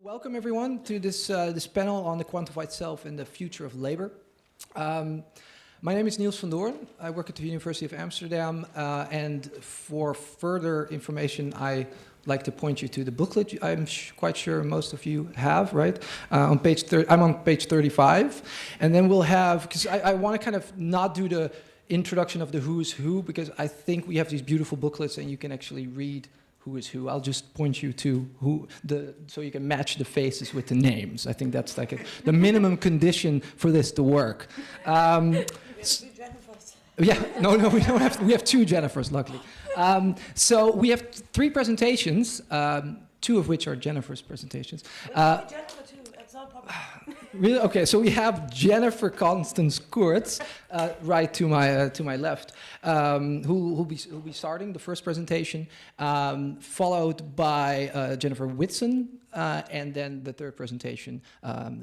Welcome everyone to this panel on the quantified self and the future of labor. My name is Niels van Doorn. I work at the University of Amsterdam, and for further information, I like to point you to the booklet. I'm quite sure most of you have, right? On page I'm on page 35, and then we'll have, because I want to kind of not do the introduction of the who's who, because I think we have these beautiful booklets and you can actually read who is who. I'll just point you to so you can match the faces with the names. I think that's like the minimum condition for this to work. Yeah, no, we don't have. We have two Jennifers, luckily. So we have three presentations, two of which are Jennifer's presentations. Jennifer too. It's not a problem. Really? Okay, so we have Jennifer Constanze Kurz, right to my left, who'll be starting the first presentation, followed by Jennifer Whitson, and then the third presentation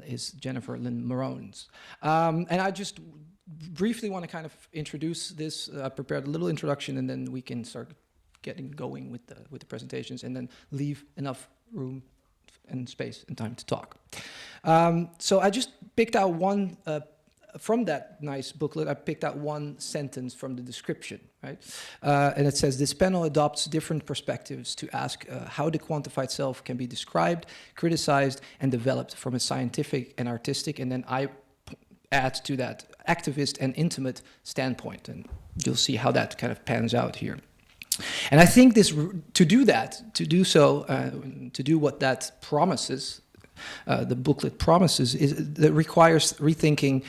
is Jennifer Lynn Morone's. And I just briefly want to kind of introduce this. I prepared a little introduction, and then we can start getting going with the presentations, and then leave enough room and space and time to talk. So I just picked out one, from that nice booklet, I picked out one sentence from the description, right? And it says, this panel adopts different perspectives to ask how the quantified self can be described, criticized, and developed from a scientific and artistic, and then I add to that activist and intimate standpoint, and you'll see how that kind of pans out here. And I think to do what that promises, the booklet promises, that requires rethinking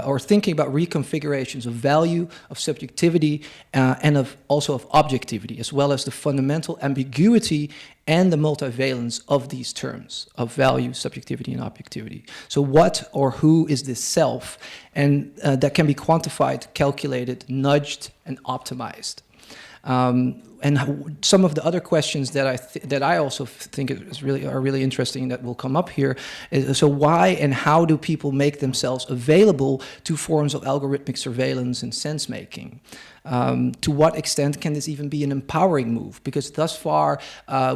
or thinking about reconfigurations of value, of subjectivity, and also of objectivity, as well as the fundamental ambiguity and the multivalence of these terms of value, subjectivity, and objectivity. So what or who is this self, and that can be quantified, calculated, nudged, and optimized. And some of the other questions that I also think are really interesting that will come up here is, so why and how do people make themselves available to forms of algorithmic surveillance and sense making? To what extent can this even be an empowering move? Because thus far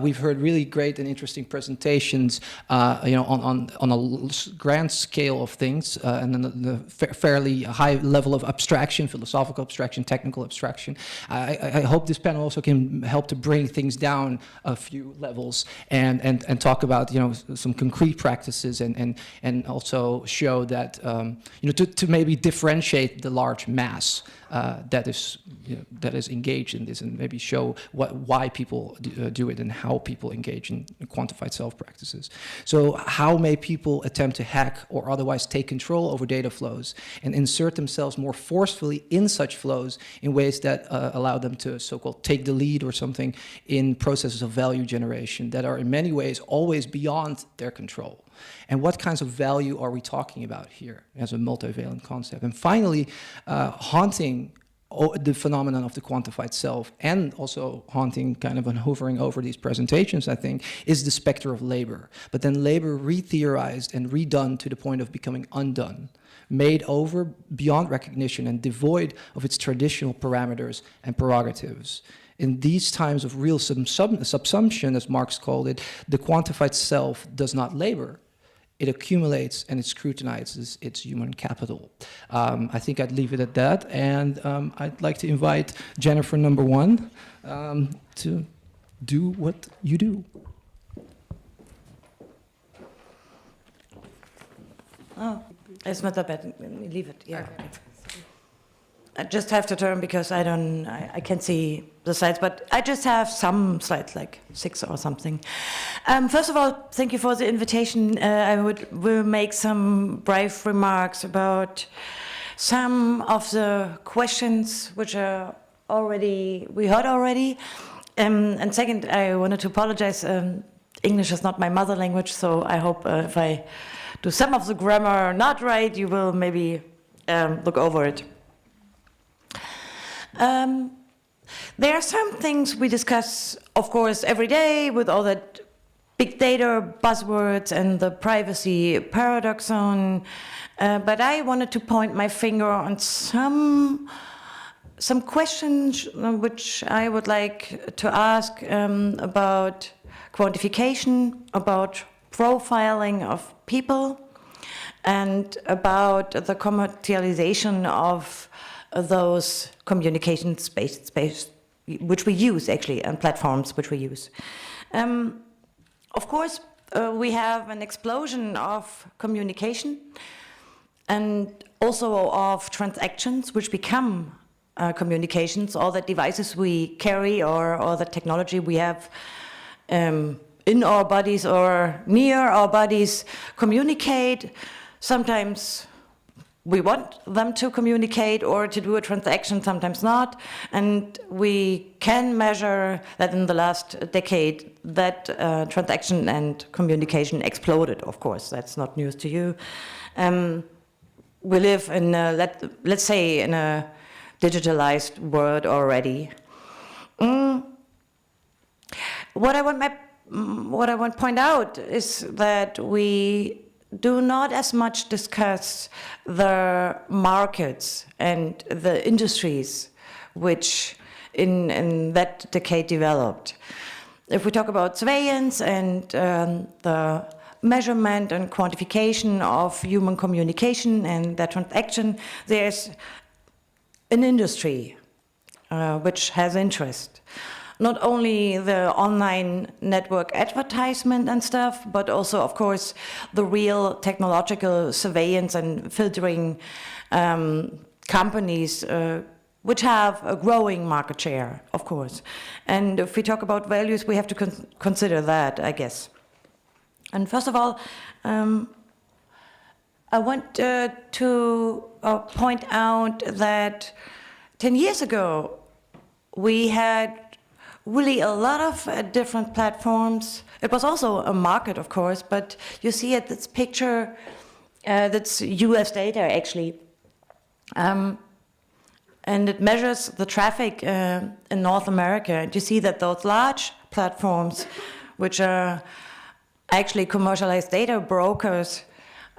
we've heard really great and interesting presentations, on a grand scale of things, and then the fairly high level of abstraction, philosophical abstraction, technical abstraction. I hope this panel also can help to bring things down a few levels and talk about some concrete practices and also show that to maybe differentiate the large mass that is engaged in this, and maybe show why people do it and how people engage in quantified self practices. So how may people attempt to hack or otherwise take control over data flows and insert themselves more forcefully in such flows in ways that allow them to so-called take the lead or something in processes of value generation that are in many ways always beyond their control? And what kinds of value are we talking about here as a multivalent concept? And finally, haunting the phenomenon of the quantified self, and also haunting kind of and hovering over these presentations, I think, is the specter of labor. But then labor re-theorized and redone to the point of becoming undone, made over beyond recognition and devoid of its traditional parameters and prerogatives. In these times of real subsumption, as Marx called it, the quantified self does not labor. It accumulates and it scrutinizes its human capital. I think I'd leave it at that, and I'd like to invite Jennifer number one to do what you do. Oh, it's not that bad. Leave it. Yeah. Okay. I just have to turn because I can't see the slides, but I just have some slides, like 6 or something. First of all, thank you for the invitation. I will make some brief remarks about some of the questions which are we heard already. And second, I wanted to apologize. English is not my mother language, so I hope if I do some of the grammar not right, you will maybe look over it. There are some things we discuss, of course, every day with all that big data buzzwords and the privacy paradoxon, but I wanted to point my finger on some questions which I would like to ask about quantification, about profiling of people and about the commercialization of those communication space which we use actually, and platforms which we use. Of course, we have an explosion of communication and also of transactions which become communications, all the devices we carry or the technology we have in our bodies or near our bodies communicate. Sometimes we want them to communicate or to do a transaction, sometimes not. And we can measure that in the last decade that transaction and communication exploded, of course. That's not news to you. We live in, let's say, in a digitalized world already. What I want to point out is that we do not as much discuss the markets and the industries which in that decade developed. If we talk about surveillance and the measurement and quantification of human communication and that transaction, there's an industry which has interest. Not only the online network advertisement and stuff, but also, of course, the real technological surveillance and filtering companies which have a growing market share, of course. And if we talk about values, we have to consider that, I guess. And first of all, I want to point out that 10 years ago, we had really a lot of different platforms. It was also a market, of course, but you see at this picture, that's US data, actually. And it measures the traffic in North America. And you see that those large platforms, which are actually commercialized data brokers,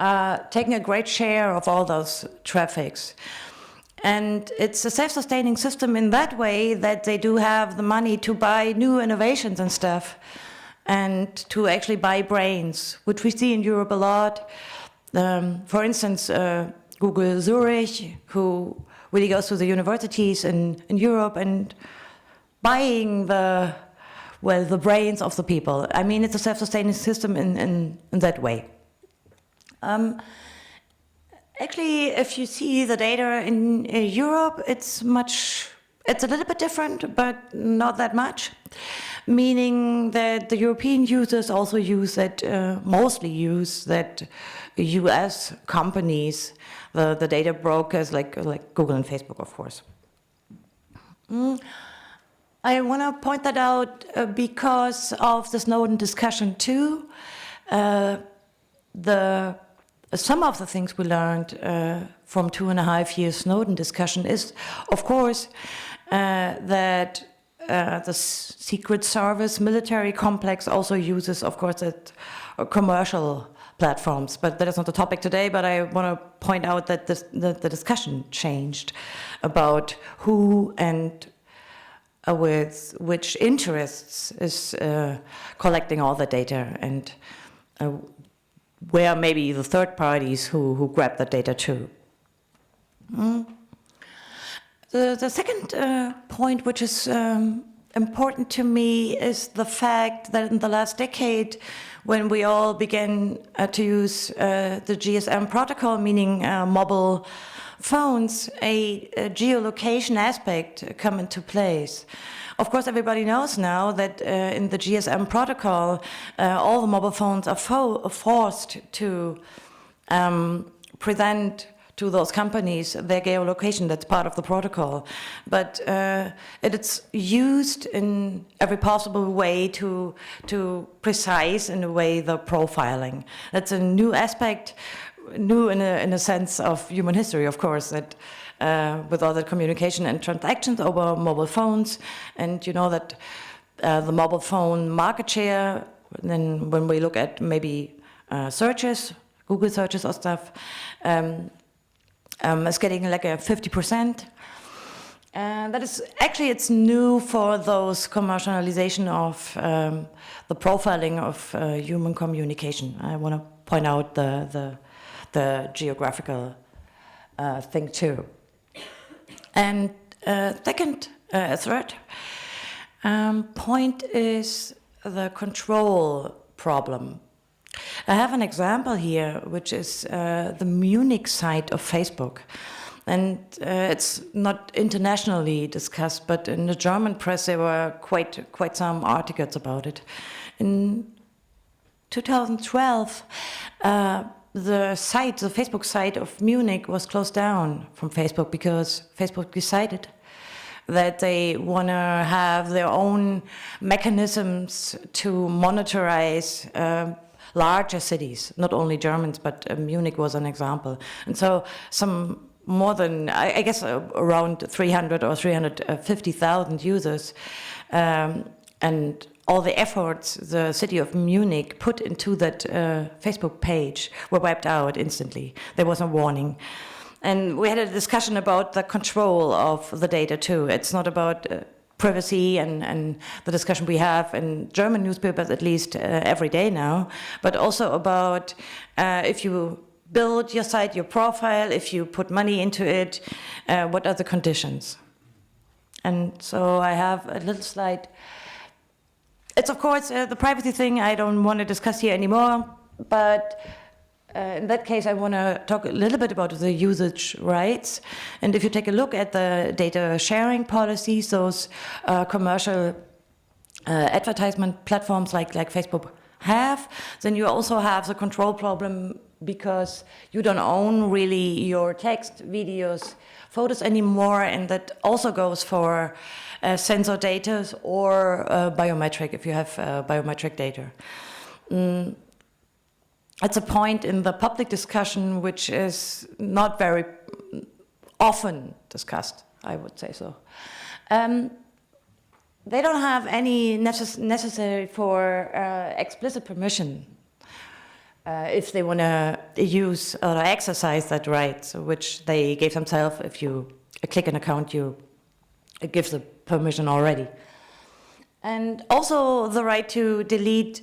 are taking a great share of all those traffics. And it's a self-sustaining system in that way that they do have the money to buy new innovations and stuff, and to actually buy brains, which we see in Europe a lot. For instance, Google Zurich, who really goes to the universities in Europe and buying the brains of the people. I mean, it's a self-sustaining system in that way. Actually, if you see the data in Europe, it's a little bit different, but not that much. Meaning that the European users also use that, mostly use that US companies, the data brokers like Google and Facebook, of course. I want to point that out because of the Snowden discussion too. Some of the things we learned from 2.5 years Snowden discussion is, of course, that the Secret Service military complex also uses, of course, commercial platforms. But that is not the topic today, but I want to point out that the discussion changed about who and with which interests is collecting all the data, and where maybe the third parties who grab the data too. The second point, which is important to me, is the fact that in the last decade, when we all began to use the GSM protocol, meaning mobile phones, a geolocation aspect come into place. Of course, everybody knows now that in the GSM protocol, all the mobile phones are forced to present to those companies their geolocation. That's part of the protocol. But it's used in every possible way to precise, in a way, the profiling. That's a new aspect, new in a sense of human history, of course, that with all the communication and transactions over mobile phones. And you know that the mobile phone market share, then when we look at maybe searches, Google searches or stuff, is getting like a 50%. that is actually, it's new for those commercialization of the profiling of human communication. I want to point out the geographical thing too. And third point is the control problem. I have an example here, which is the Munich site of Facebook. And it's not internationally discussed, but in the German press there were quite some articles about it. In 2012, the Facebook site of Munich was closed down from Facebook because Facebook decided that they want to have their own mechanisms to monitorize larger cities, not only Germans, but Munich was an example. And so some more than, I guess, around 300 or 350,000 users, and all the efforts the city of Munich put into that Facebook page were wiped out instantly. There was a warning. And we had a discussion about the control of the data too. It's not about privacy and the discussion we have in German newspapers, at least every day now, but also about if you build your site, your profile, if you put money into it, what are the conditions? And so I have a little slide. It's of course the privacy thing I don't want to discuss here anymore, but in that case I want to talk a little bit about the usage rights. And if you take a look at the data sharing policies, those commercial advertisement platforms like Facebook have, then you also have the control problem because you don't own really your text, videos, photos anymore, and that also goes for sensor data or biometric, if you have biometric data. It's a point in the public discussion which is not very often discussed, I would say so. They don't have any necessary for explicit permission if they want to use or exercise that right, which they gave themselves. If you click an account, it gives the permission already. And also the right to delete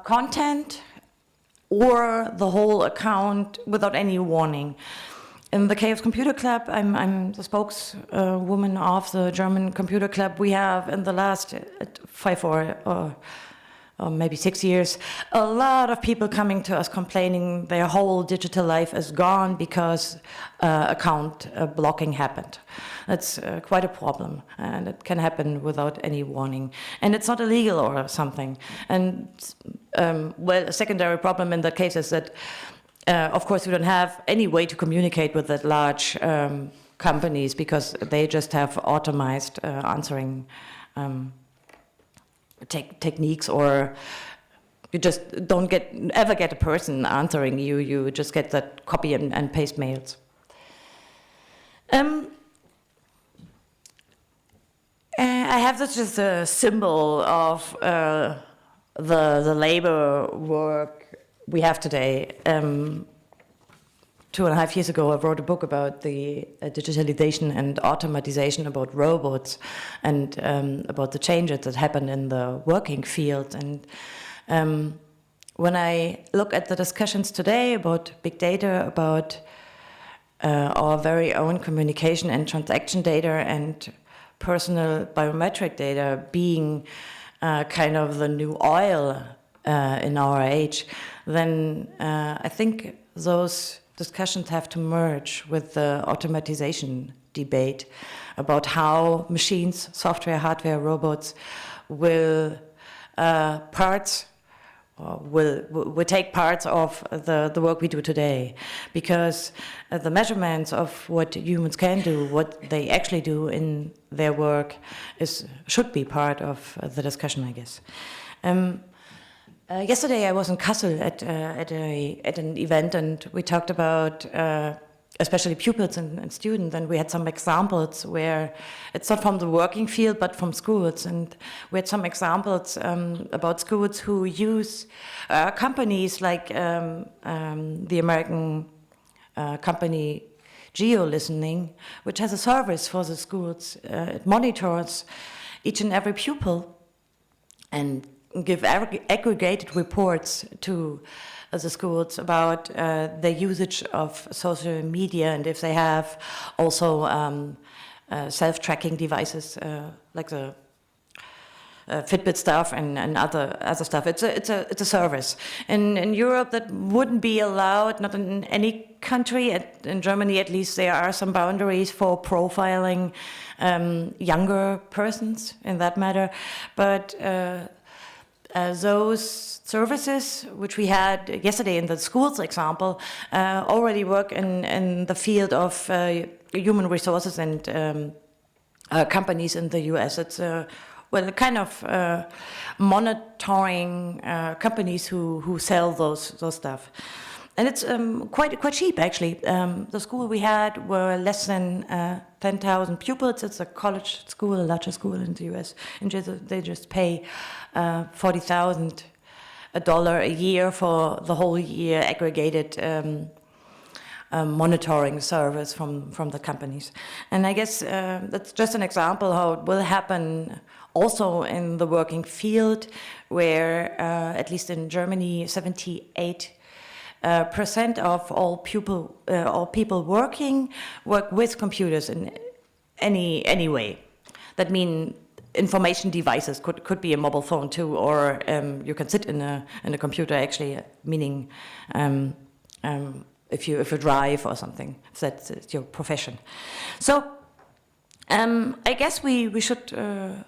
content or the whole account without any warning. In the Chaos Computer Club, I'm the spokeswoman of the German Computer Club. We have, in the last 5 or maybe 6 years, a lot of people coming to us complaining their whole digital life is gone because account blocking happened. That's quite a problem, and it can happen without any warning. And it's not illegal or something. And well, a secondary problem in that case is that of course, we don't have any way to communicate with that large companies because they just have automized answering techniques, or you just don't ever get a person answering you. You just get that copy and paste mails. I have this just a symbol of the labor work we have today. 2.5 years ago, I wrote a book about the digitalization and automatization, about robots, and about the changes that happen in the working field. And when I look at the discussions today about big data, about our very own communication and transaction data and personal biometric data being kind of the new oil in our age, then I think those discussions have to merge with the automatization debate about how machines, software, hardware, robots will take parts of the work we do today, because the measurements of what humans can do, what they actually do in their work, should be part of the discussion, I guess. Yesterday I was in Kassel at an event, and we talked about especially pupils and students, and we had some examples where it's not from the working field but from schools, and we had some examples about schools who use companies like the American company geo-listening, which has a service for the schools. It monitors each and every pupil and give aggregated reports to the schools about the usage of social media, and if they have also self-tracking devices like the Fitbit stuff and other stuff. It's a service. In Europe, that wouldn't be allowed, not in any country. In Germany, at least, there are some boundaries for profiling younger persons in that matter. But those services, which we had yesterday in the schools example, already work in the field of human resources and companies in the US. It's well, kind of monitoring companies who sell those stuff, and it's quite cheap actually. The school we had were less than 10,000 pupils. It's a college school, a larger school in the U.S. And they just pay $40,000 a year for the whole year aggregated monitoring service from the companies. And I guess that's just an example how it will happen also in the working field, where at least in Germany, 78% of all people work with computers in any way. That means information devices could be a mobile phone too, or you can sit in a computer actually, meaning if you drive or something, if that's your profession. So I guess we should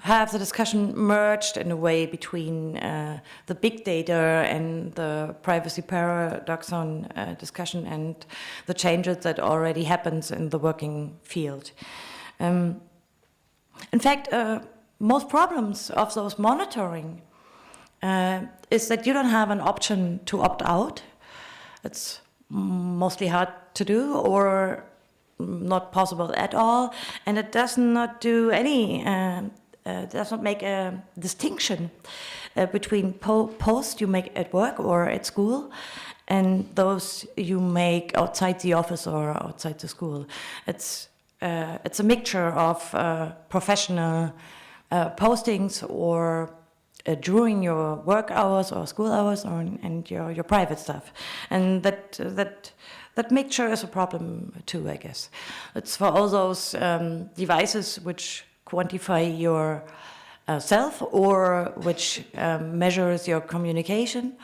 have the discussion merged in a way between the big data and the privacy paradoxon discussion and the changes that already happens in the working field. In fact, most problems of those monitoring is that you don't have an option to opt out. It's mostly hard to do or not possible at all, and it does not do any, does not make a distinction between posts you make at work or at school and those you make outside the office or outside the school. It's a mixture of professional postings or during your work hours or school hours and your private stuff, and that mixture is a problem too, I guess. It's for all those devices which quantify your self or which measures your communication.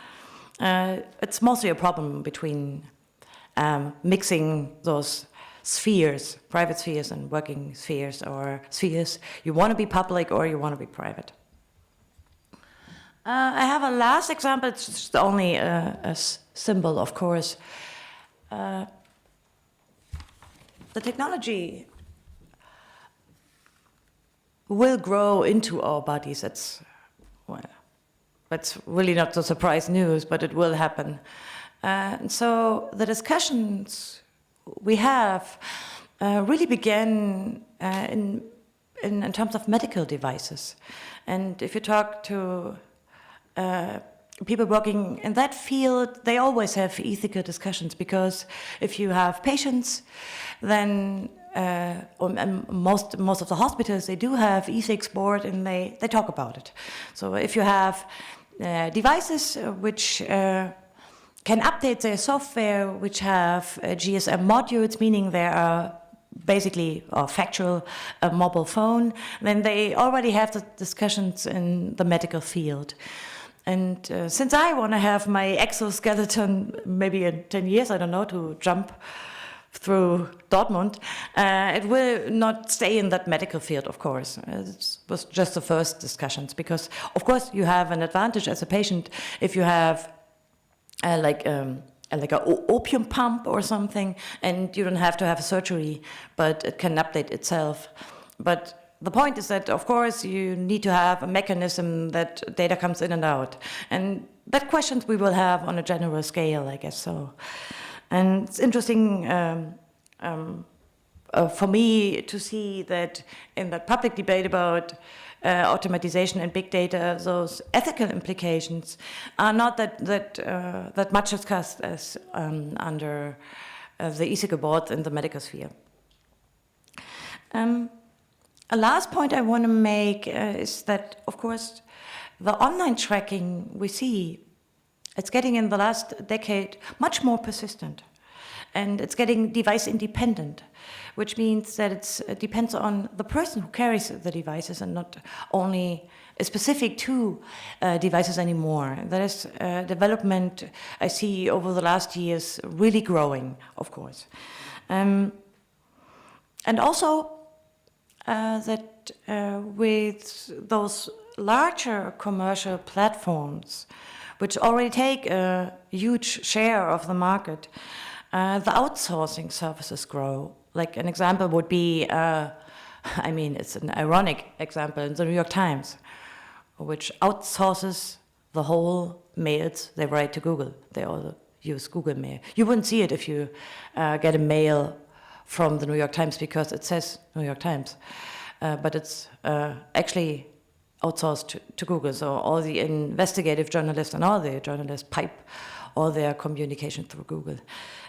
It's mostly a problem between mixing those spheres, private spheres and working spheres, or spheres you want to be public or you want to be private. I have a last example. It's just only a symbol, of course. The technology will grow into our bodies. That's really not the surprise news, but it will happen. And so the discussions we have really began in terms of medical devices. And if you talk to people working in that field, they always have ethical discussions, because if you have patients, then most of the hospitals, they do have ethics board and they talk about it. So if you have devices which can update their software, which have GSM modules, meaning they are basically a factual mobile phone, then they already have the discussions in the medical field. And since I want to have my exoskeleton maybe in 10 years, I don't know, to jump through Dortmund, it will not stay in that medical field, of course. It was just the first discussions, because, of course, you have an advantage as a patient if you have like an opium pump or something, and you don't have to have a surgery, but it can update itself. But the point is that, of course, you need to have a mechanism that data comes in and out. And that questions we will have on a general scale, I guess so. And it's interesting for me to see that in the public debate about automatization and big data, those ethical implications are not that much discussed as under the e-cigarette in the medical sphere. A last point I want to make is that, of course, the online tracking we see, it's getting in the last decade much more persistent. And it's getting device independent, which means that it depends on the person who carries the devices and not only specific to devices anymore. That is development I see over the last years really growing, of course. And also that with those larger commercial platforms, which already take a huge share of the market, the outsourcing services grow. Like an example would be, I mean, it's an ironic example in the New York Times, which outsources the whole mails they write to Google. They all use Google Mail. You wouldn't see it if you get a mail from the New York Times because it says New York Times, but it's actually outsourced to Google. So all the investigative journalists and all the journalists pipe all their communication through Google.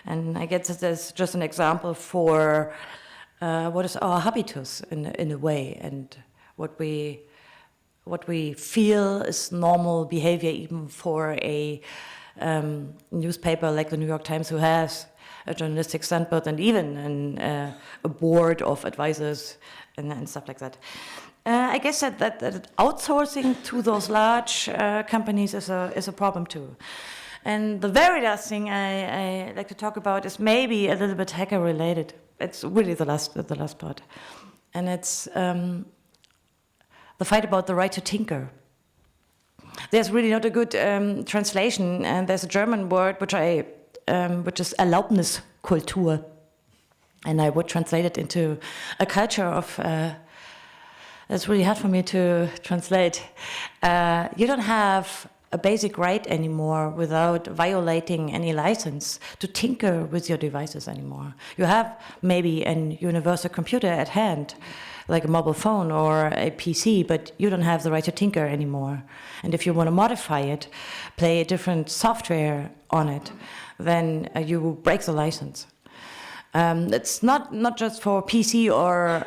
And I guess that's just an example for what is our habitus in a way, and what we feel is normal behavior even for a newspaper like the New York Times, who has a journalistic standpoint and even a board of advisors and stuff like that. I guess that outsourcing to those large companies is a problem too. And the very last thing I like to talk about is maybe a little bit hacker related. It's really the last part, and it's the fight about the right to tinker. There's really not a good translation, and there's a German word which is Erlaubniskultur, and I would translate it into a culture of. It's really hard for me to translate. You don't have a basic right anymore without violating any license to tinker with your devices anymore. You have maybe a universal computer at hand, like a mobile phone or a PC, but you don't have the right to tinker anymore. And if you want to modify it, play a different software on it, then you break the license. It's not just for PC or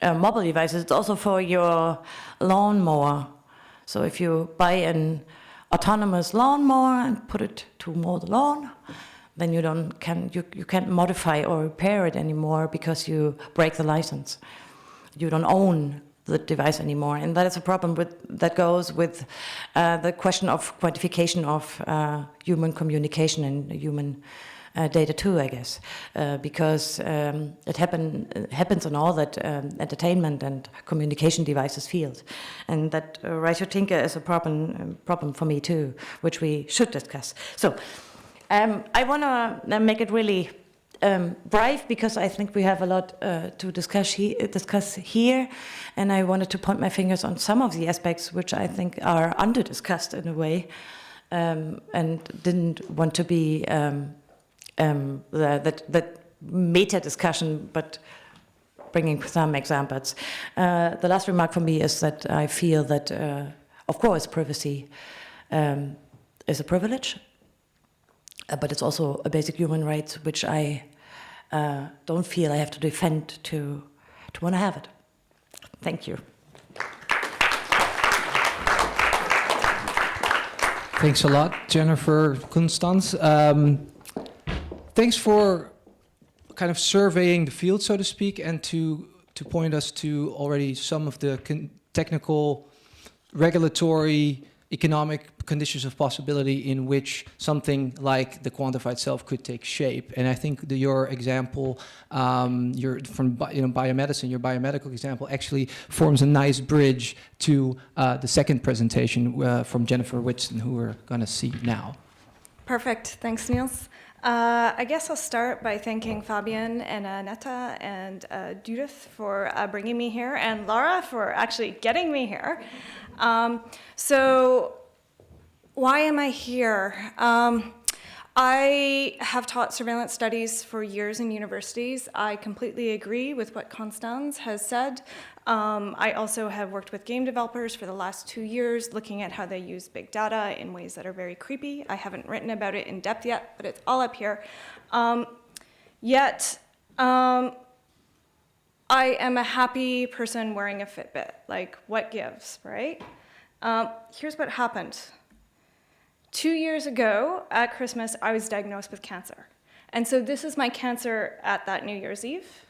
mobile devices, it's also for your lawnmower. So if you buy an autonomous lawnmower and put it to mow the lawn, then you can't modify or repair it anymore because you break the license. You don't own the device anymore, and that is a problem that goes with the question of quantification of human communication and human data too, I guess, because it happens in all that entertainment and communication devices field, and that right to tinker is a problem for me too, which we should discuss. So I want to make it really brief, because I think we have a lot to discuss here, and I wanted to point my fingers on some of the aspects which I think are under-discussed in a way, and didn't want to be that meta discussion, but bringing some examples. The last remark for me is that I feel that, of course, privacy is a privilege, but it's also a basic human right, which I don't feel I have to defend to want to have it. Thank you. Thanks a lot, Jennifer, Constanze. Thanks for kind of surveying the field, so to speak, and to point us to already some of the technical, regulatory, economic conditions of possibility in which something like the quantified self could take shape. And I think your example, your biomedicine, your biomedical example actually forms a nice bridge to the second presentation from Jennifer Whitson, who we're going to see now. Perfect. Thanks, Niels. I guess I'll start by thanking Fabian and Netta and Judith for bringing me here, and Laura for actually getting me here. So why am I here? I have taught surveillance studies for years in universities. I completely agree with what Constanze has said. I also have worked with game developers for the last 2 years, looking at how they use big data in ways that are very creepy. I haven't written about it in depth yet, but it's all up here. Yet, I am a happy person wearing a Fitbit. Like, what gives, right? Here's what happened. 2 years ago at Christmas, I was diagnosed with cancer. And so this is my cancer at that New Year's Eve.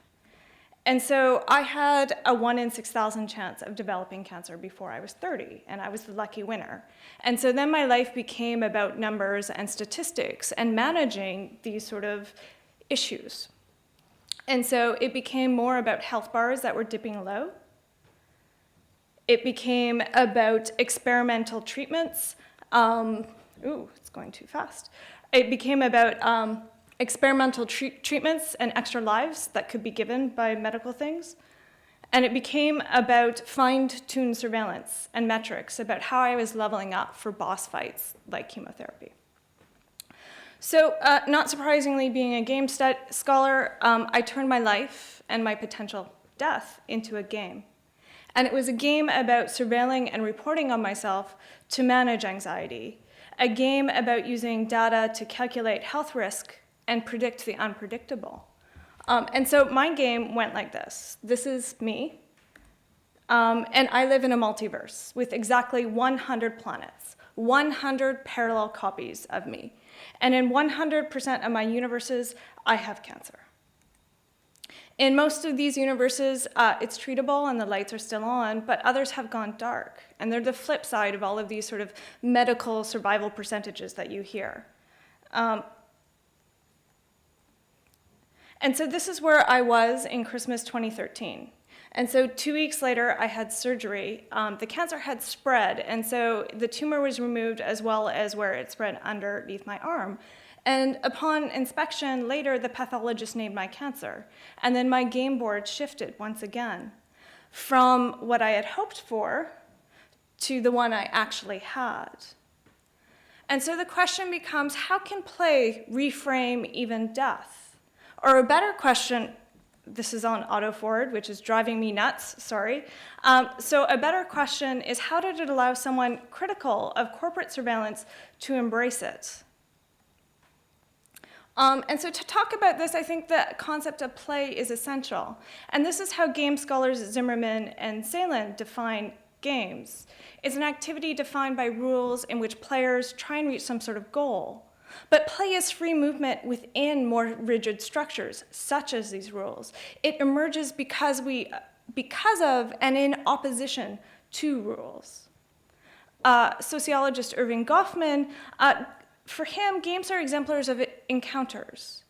And so I had a 1 in 6,000 chance of developing cancer before I was 30, and I was the lucky winner. And so then my life became about numbers and statistics and managing these sort of issues. And so it became more about health bars that were dipping low. It became about experimental treatments. Ooh, it's going too fast. It became about experimental treatments and extra lives that could be given by medical things. And it became about fine-tuned surveillance and metrics about how I was leveling up for boss fights like chemotherapy. So, not surprisingly, being a game scholar, I turned my life and my potential death into a game. And it was a game about surveilling and reporting on myself to manage anxiety, a game about using data to calculate health risk and predict the unpredictable. And so my game went like this. This is me, and I live in a multiverse with exactly 100 planets, 100 parallel copies of me. And in 100% of my universes, I have cancer. In most of these universes, it's treatable and the lights are still on, but others have gone dark. And they're the flip side of all of these sort of medical survival percentages that you hear. And so this is where I was in Christmas 2013. And so 2 weeks later, I had surgery. The cancer had spread, and so the tumor was removed as well as where it spread underneath my arm. And upon inspection later, the pathologist named my cancer. And then my game board shifted once again from what I had hoped for to the one I actually had. And so the question becomes, how can play reframe even death? Or a better question, this is on auto forward, which is driving me nuts, sorry. So a better question is, how did it allow someone critical of corporate surveillance to embrace it? And so to talk about this, I think the concept of play is essential. And this is how game scholars Zimmerman and Salen define games. It's an activity defined by rules in which players try and reach some sort of goal. But play is free movement within more rigid structures, such as these rules. It emerges because of and in opposition to rules. Sociologist Irving Goffman, for him, games are exemplars of encounters.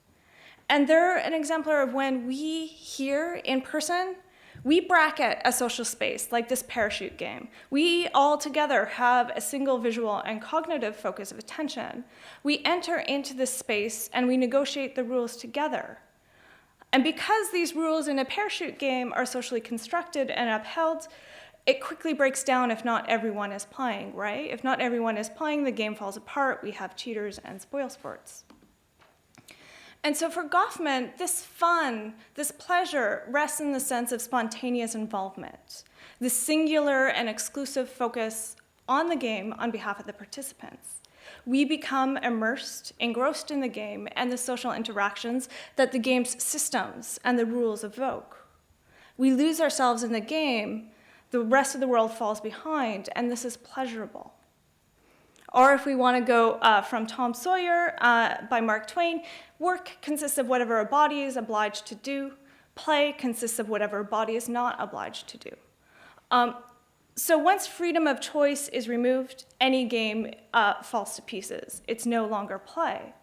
And they're an exemplar of when we here in person, we bracket a social space like this parachute game. We all together have a single visual and cognitive focus of attention. We enter into this space and we negotiate the rules together. And because these rules in a parachute game are socially constructed and upheld, it quickly breaks down if not everyone is playing, right? If not everyone is playing, the game falls apart. We have cheaters and spoil sports. And so for Goffman, this fun, this pleasure rests in the sense of spontaneous involvement, the singular and exclusive focus on the game on behalf of the participants. We become immersed, engrossed in the game and the social interactions that the game's systems and the rules evoke. We lose ourselves in the game, the rest of the world falls behind, and this is pleasurable. Or if we want to go from Tom Sawyer by Mark Twain, work consists of whatever a body is obliged to do. Play consists of whatever a body is not obliged to do. So once freedom of choice is removed, any game falls to pieces. It's no longer play.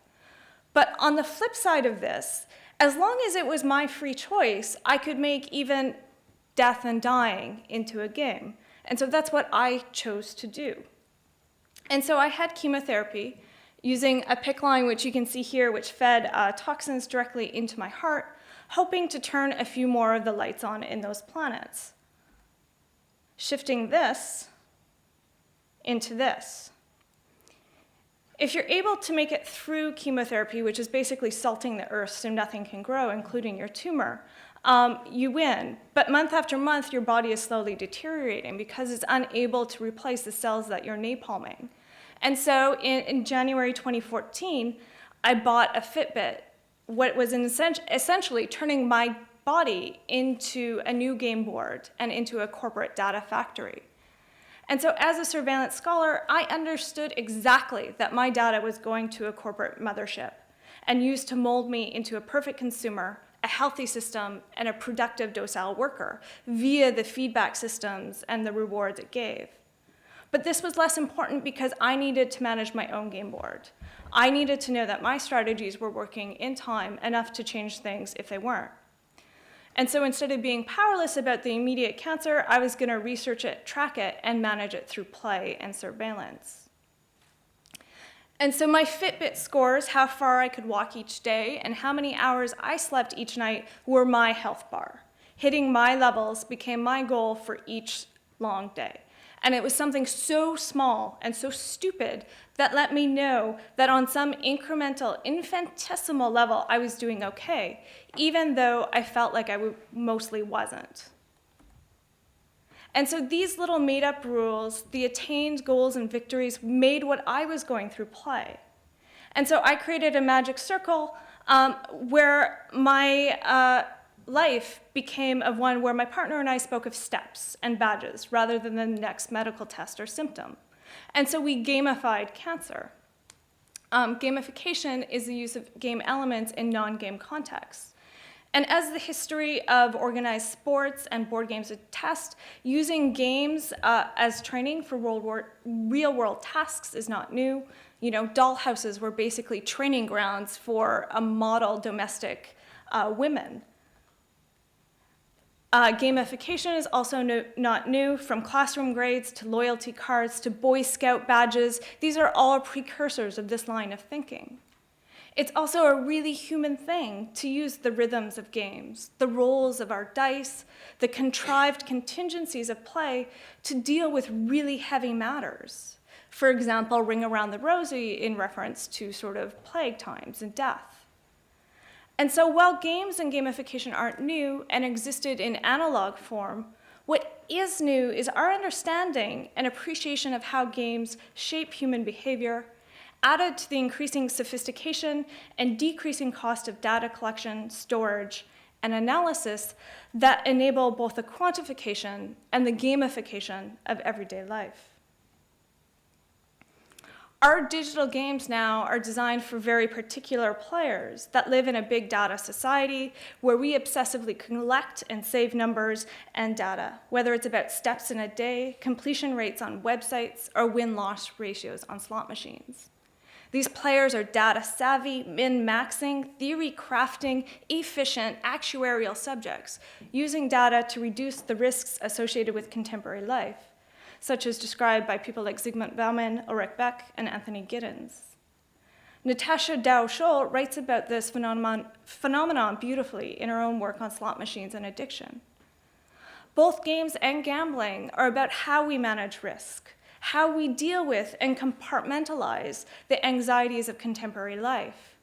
But on the flip side of this, as long as it was my free choice, I could make even death and dying into a game. And so that's what I chose to do. And so I had chemotherapy using a PICC line, which you can see here, which fed toxins directly into my heart, hoping to turn a few more of the lights on in those planets. Shifting this into this. If you're able to make it through chemotherapy, which is basically salting the earth so nothing can grow, including your tumor, you win. But month after month, your body is slowly deteriorating because it's unable to replace the cells that you're napalming. And so in January 2014, I bought a Fitbit what was essentially turning my body into a new game board and into a corporate data factory. And so as a surveillance scholar, I understood exactly that my data was going to a corporate mothership and used to mold me into a perfect consumer, a healthy system, and a productive, docile worker via the feedback systems and the rewards it gave. But this was less important because I needed to manage my own game board. I needed to know that my strategies were working in time enough to change things if they weren't. And so instead of being powerless about the immediate cancer, I was going to research it, track it, and manage it through play and surveillance. And so my Fitbit scores how far I could walk each day and how many hours I slept each night were my health bar. Hitting my levels became my goal for each long day. And it was something so small and so stupid that let me know that on some incremental, infinitesimal level, I was doing okay, even though I felt like I mostly wasn't. And so these little made-up rules, the attained goals and victories, made what I was going through play. And so I created a magic circle where my life became of one where my partner and I spoke of steps and badges rather than the next medical test or symptom. And so we gamified cancer. Gamification is the use of game elements in non-game contexts. And as the history of organized sports and board games attest, using games as training for real-world tasks is not new. You know, dollhouses were basically training grounds for model domestic women. Gamification is also not new, from classroom grades to loyalty cards to Boy Scout badges. These are all precursors of this line of thinking. It's also a really human thing to use the rhythms of games, the rolls of our dice, the contrived contingencies of play to deal with really heavy matters. For example, Ring Around the Rosie in reference to sort of plague times and death. And so while games and gamification aren't new and existed in analog form, what is new is our understanding and appreciation of how games shape human behavior, added to the increasing sophistication and decreasing cost of data collection, storage, and analysis that enable both the quantification and the gamification of everyday life. Our digital games now are designed for very particular players that live in a big data society where we obsessively collect and save numbers and data, whether it's about steps in a day, completion rates on websites, or win-loss ratios on slot machines. These players are data savvy, min-maxing, theory crafting, efficient, actuarial subjects, using data to reduce the risks associated with contemporary life, such as described by people like Zygmunt Bauman, Ulrich Beck, and Anthony Giddens. Natasha Dow-Scholl writes about this phenomenon beautifully in her own work on slot machines and addiction. Both games and gambling are about how we manage risk, how we deal with and compartmentalize the anxieties of contemporary life.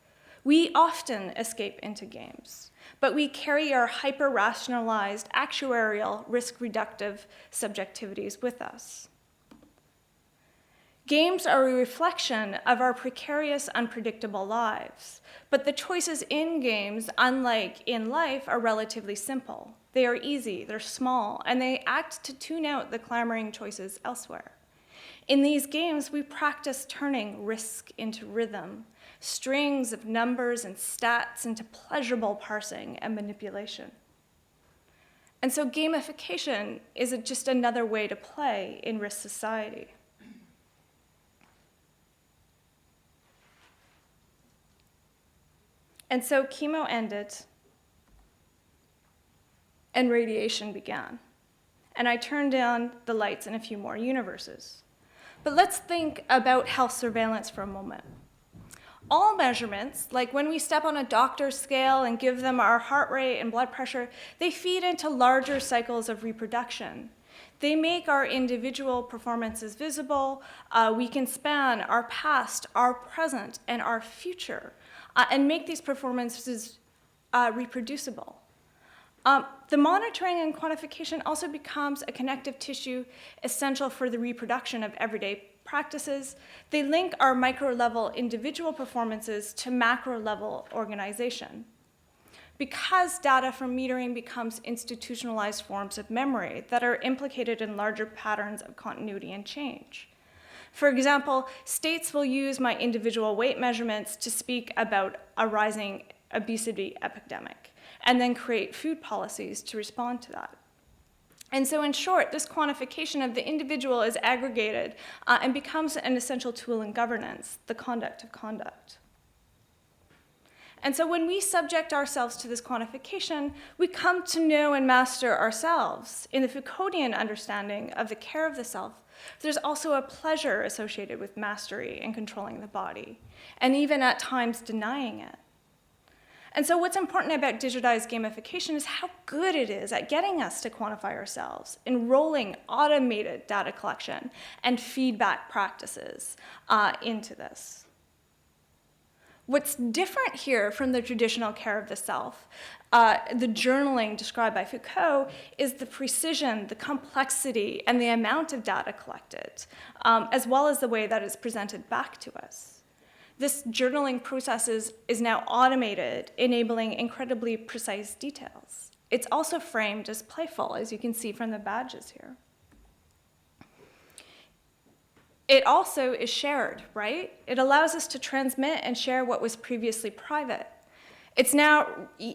We often escape into games, but we carry our hyper-rationalized, actuarial, risk-reductive subjectivities with us. Games are a reflection of our precarious, unpredictable lives, but the choices in games, unlike in life, are relatively simple. They are easy, they're small, and they act to tune out the clamoring choices elsewhere. In these games, we practice turning risk into rhythm, strings of numbers and stats into pleasurable parsing and manipulation. And so gamification is just another way to play in risk society. And so chemo ended, and radiation began. And I turned on the lights in a few more universes. But let's think about health surveillance for a moment. All measurements, like when we step on a doctor's scale and give them our heart rate and blood pressure, they feed into larger cycles of reproduction. They make our individual performances visible. We can span our past, our present, and our future, and make these performances reproducible. The monitoring and quantification also becomes a connective tissue essential for the reproduction of everyday practices, they link our micro-level individual performances to macro-level organization. Because data from metering becomes institutionalized forms of memory that are implicated in larger patterns of continuity and change. For example, states will use my individual weight measurements to speak about a rising obesity epidemic, and then create food policies to respond to that. And so in short, this quantification of the individual is aggregated and becomes an essential tool in governance, the conduct of conduct. And so when we subject ourselves to this quantification, we come to know and master ourselves. In the Foucauldian understanding of the care of the self, there's also a pleasure associated with mastery and controlling the body, and even at times denying it. And so what's important about digitized gamification is how good it is at getting us to quantify ourselves, enrolling automated data collection and feedback practices into this. What's different here from the traditional care of the self, the journaling described by Foucault, is the precision, the complexity, and the amount of data collected, as well as the way that it's presented back to us. This journaling process is now automated, enabling incredibly precise details. It's also framed as playful, as you can see from the badges here. It also is shared, right? It allows us to transmit and share what was previously private. It's now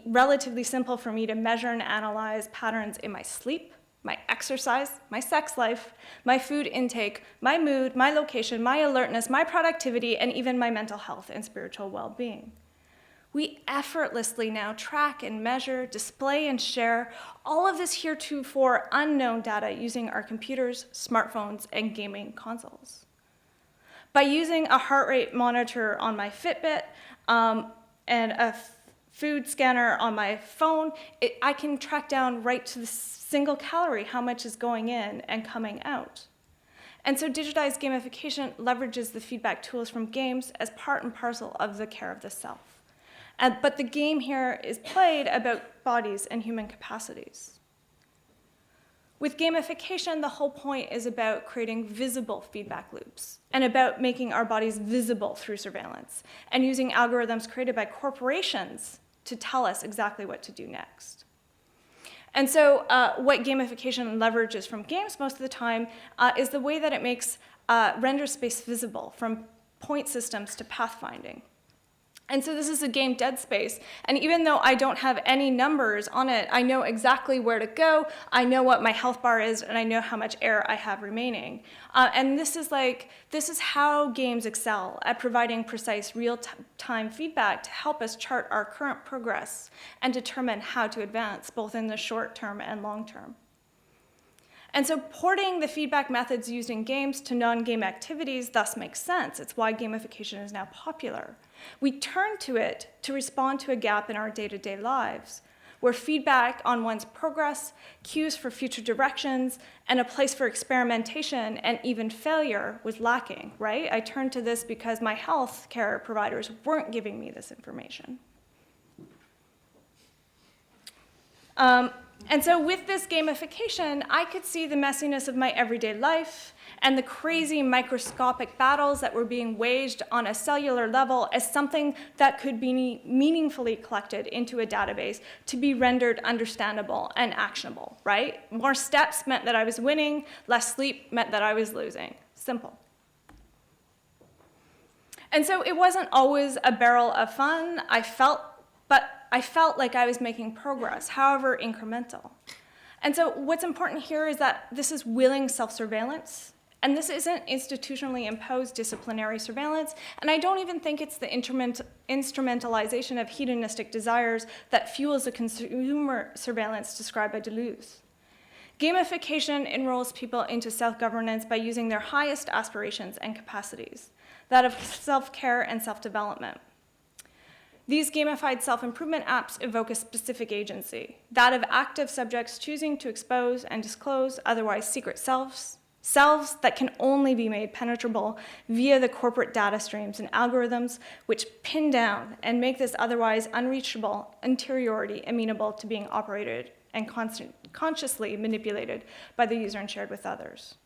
relatively simple for me to measure and analyze patterns in my sleep, my exercise, my sex life, my food intake, my mood, my location, my alertness, my productivity, and even my mental health and spiritual well-being. We effortlessly now track and measure, display and share all of this heretofore unknown data using our computers, smartphones, and gaming consoles. By using a heart rate monitor on my Fitbit and a food scanner on my phone, I can track down right to the single calorie how much is going in and coming out. And so digitized gamification leverages the feedback tools from games as part and parcel of the care of the self. But the game here is played about bodies and human capacities. With gamification, the whole point is about creating visible feedback loops and about making our bodies visible through surveillance and using algorithms created by corporations to tell us exactly what to do next. And so what gamification leverages from games most of the time is the way that it makes render space visible, from point systems to pathfinding. And so this is a game Dead Space, and even though I don't have any numbers on it, I know exactly where to go, I know what my health bar is, and I know how much air I have remaining. And this is how games excel at providing precise real-time feedback to help us chart our current progress and determine how to advance, both in the short term and long term. And so porting the feedback methods used in games to non-game activities thus makes sense. It's why gamification is now popular. We turn to it to respond to a gap in our day-to-day lives, where feedback on one's progress, cues for future directions, and a place for experimentation and even failure was lacking, right? I turned to this because my health care providers weren't giving me this information. And so with this gamification, I could see the messiness of my everyday life and the crazy microscopic battles that were being waged on a cellular level as something that could be meaningfully collected into a database to be rendered understandable and actionable, right? More steps meant that I was winning, less sleep meant that I was losing. Simple. And so it wasn't always a barrel of fun. I felt like I was making progress, however incremental. And so what's important here is that this is willing self-surveillance, and this isn't institutionally imposed disciplinary surveillance, and I don't even think it's the instrumentalization of hedonistic desires that fuels the consumer surveillance described by Deleuze. Gamification enrolls people into self-governance by using their highest aspirations and capacities, that of self-care and self-development. These gamified self-improvement apps evoke a specific agency, that of active subjects choosing to expose and disclose otherwise secret selves that can only be made penetrable via the corporate data streams and algorithms which pin down and make this otherwise unreachable interiority amenable to being operated and consciously manipulated by the user and shared with others.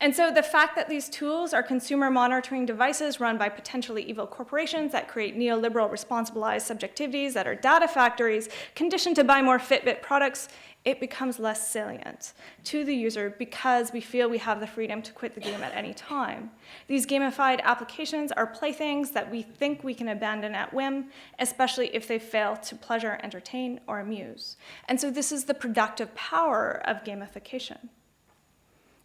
And so the fact that these tools are consumer monitoring devices run by potentially evil corporations that create neoliberal responsibilized subjectivities that are data factories conditioned to buy more Fitbit products, it becomes less salient to the user because we feel we have the freedom to quit the game at any time. These gamified applications are playthings that we think we can abandon at whim, especially if they fail to pleasure, entertain, or amuse. And so this is the productive power of gamification.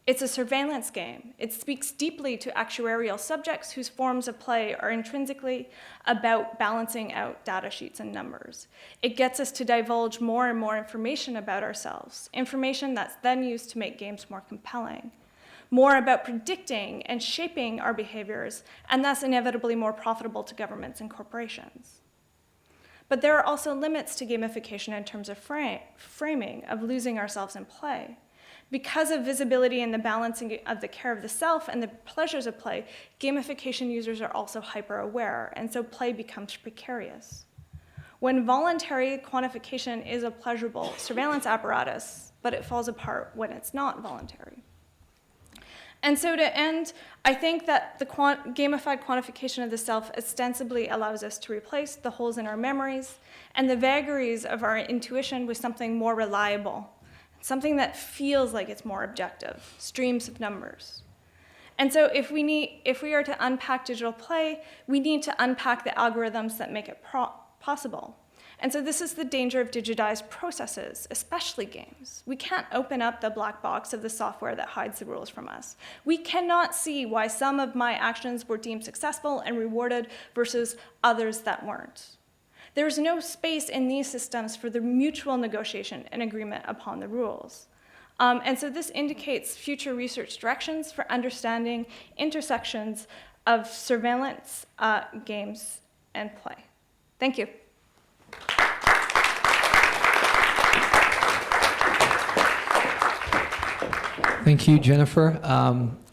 It's a surveillance game. It speaks deeply to actuarial subjects whose forms of play are intrinsically about balancing out data sheets and numbers. It gets us to divulge more and more information about ourselves, information that's then used to make games more compelling, more about predicting and shaping our behaviors, and thus inevitably more profitable to governments and corporations. But there are also limits to gamification in terms of framing, of losing ourselves in play. Because of visibility and the balancing of the care of the self and the pleasures of play, gamification users are also hyper-aware, and so play becomes precarious. When voluntary quantification is a pleasurable surveillance apparatus, but it falls apart when it's not voluntary. And so to end, I think that the gamified quantification of the self ostensibly allows us to replace the holes in our memories and the vagaries of our intuition with something more reliable, something that feels like it's more objective, streams of numbers. And so if we are to unpack digital play, we need to unpack the algorithms that make it possible. And so this is the danger of digitized processes, especially games. We can't open up the black box of the software that hides the rules from us. We cannot see why some of my actions were deemed successful and rewarded versus others that weren't. There's no space in these systems for the mutual negotiation and agreement upon the rules. And so this indicates future research directions for understanding intersections of surveillance, games, and play. Thank you. Thank you, Jennifer.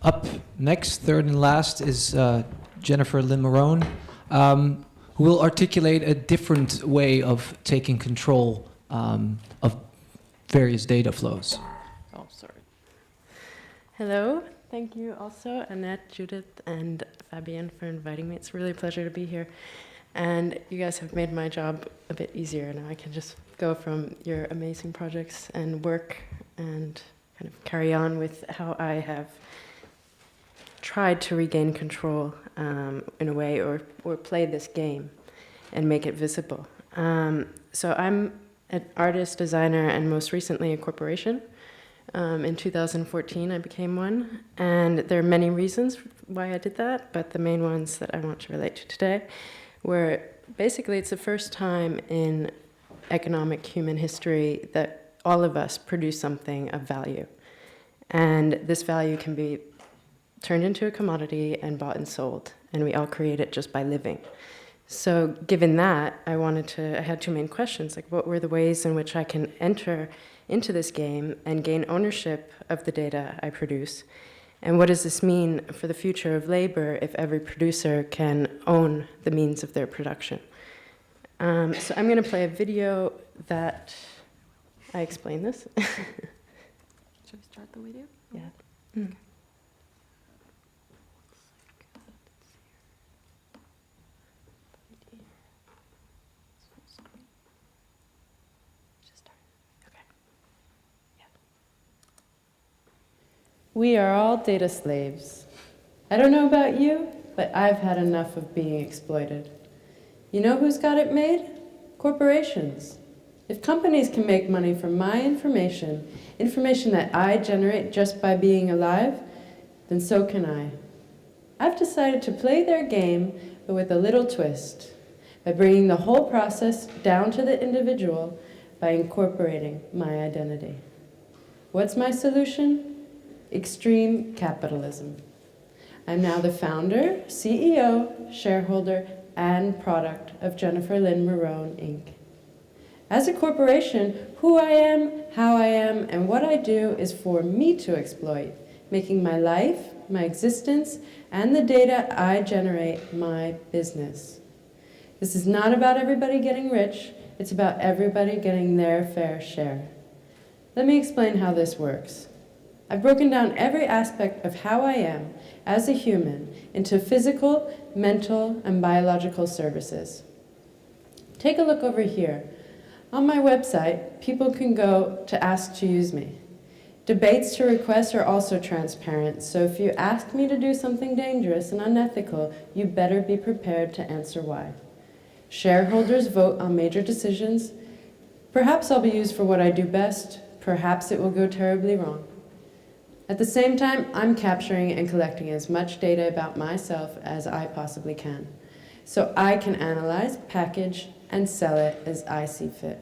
Up next, third and last, is Jennifer Lynn Morone, who will articulate a different way of taking control of various data flows. Oh, sorry. Hello. Thank you also, Annette, Judith, and Fabienne for inviting me. It's really a pleasure to be here. And you guys have made my job a bit easier. Now I can just go from your amazing projects and work and kind of carry on with how I have tried to regain control in a way, or play this game and make it visible. So I'm an artist, designer, and most recently a corporation. In 2014, I became one, and there are many reasons why I did that, but the main ones that I want to relate to today were basically it's the first time in economic human history that all of us produce something of value. And this value can be turned into a commodity and bought and sold, and we all create it just by living. So given that, I had two main questions, like what were the ways in which I can enter into this game and gain ownership of the data I produce? And what does this mean for the future of labor if every producer can own the means of their production? So I'm going to play a video that I explain this. Should we start the video? Yeah. Mm. We are all data slaves. I don't know about you, but I've had enough of being exploited. You know who's got it made? Corporations. If companies can make money from my information that I generate just by being alive, then so can I. I've decided to play their game, but with a little twist, by bringing the whole process down to the individual by incorporating my identity. What's my solution? Extreme capitalism. I'm now the founder, CEO, shareholder, and product of Jennifer Lynn Morone, Inc. As a corporation, who I am, how I am, and what I do is for me to exploit, making my life, my existence, and the data I generate my business. This is not about everybody getting rich, it's about everybody getting their fair share. Let me explain how this works. I've broken down every aspect of how I am as a human into physical, mental, and biological services. Take a look over here. On my website, people can go to ask to use me. Debates to requests are also transparent, so if you ask me to do something dangerous and unethical, you better be prepared to answer why. Shareholders vote on major decisions. Perhaps I'll be used for what I do best. Perhaps it will go terribly wrong. At the same time, I'm capturing and collecting as much data about myself as I possibly can, so I can analyze, package, and sell it as I see fit.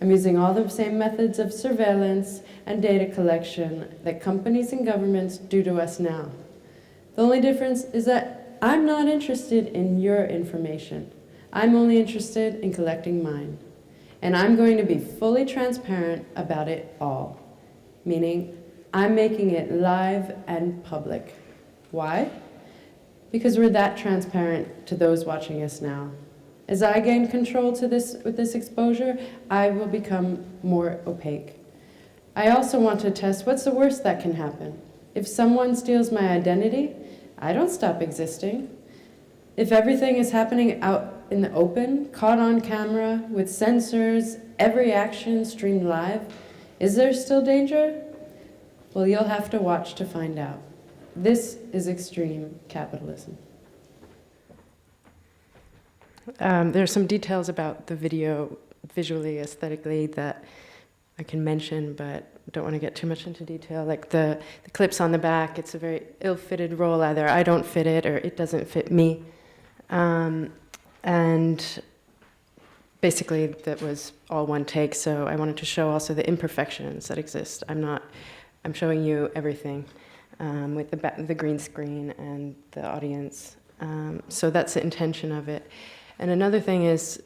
I'm using all the same methods of surveillance and data collection that companies and governments do to us now. The only difference is that I'm not interested in your information. I'm only interested in collecting mine. And I'm going to be fully transparent about it all, meaning I'm making it live and public. Why? Because we're that transparent to those watching us now. As I gain control with this exposure, I will become more opaque. I also want to test what's the worst that can happen. If someone steals my identity, I don't stop existing. If everything is happening out in the open, caught on camera, with sensors, every action streamed live, is there still danger? Well, you'll have to watch to find out. This is extreme capitalism. There's some details about the video, visually, aesthetically, that I can mention, but don't want to get too much into detail. Like the clips on the back, it's a very ill-fitted role. Either I don't fit it or it doesn't fit me. And basically, that was all one take, so I wanted to show also the imperfections that exist. I'm showing you everything with the green screen and the audience. So that's the intention of it. And another thing is,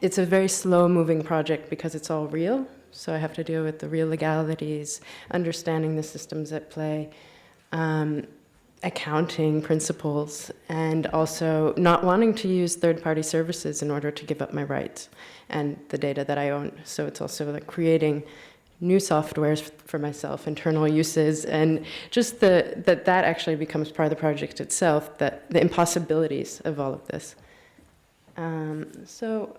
it's a very slow-moving project because it's all real. So I have to deal with the real legalities, understanding the systems at play, accounting principles, and also not wanting to use third-party services in order to give up my rights and the data that I own. So it's also like creating new softwares for myself, internal uses, and just that actually becomes part of the project itself, that the impossibilities of all of this. So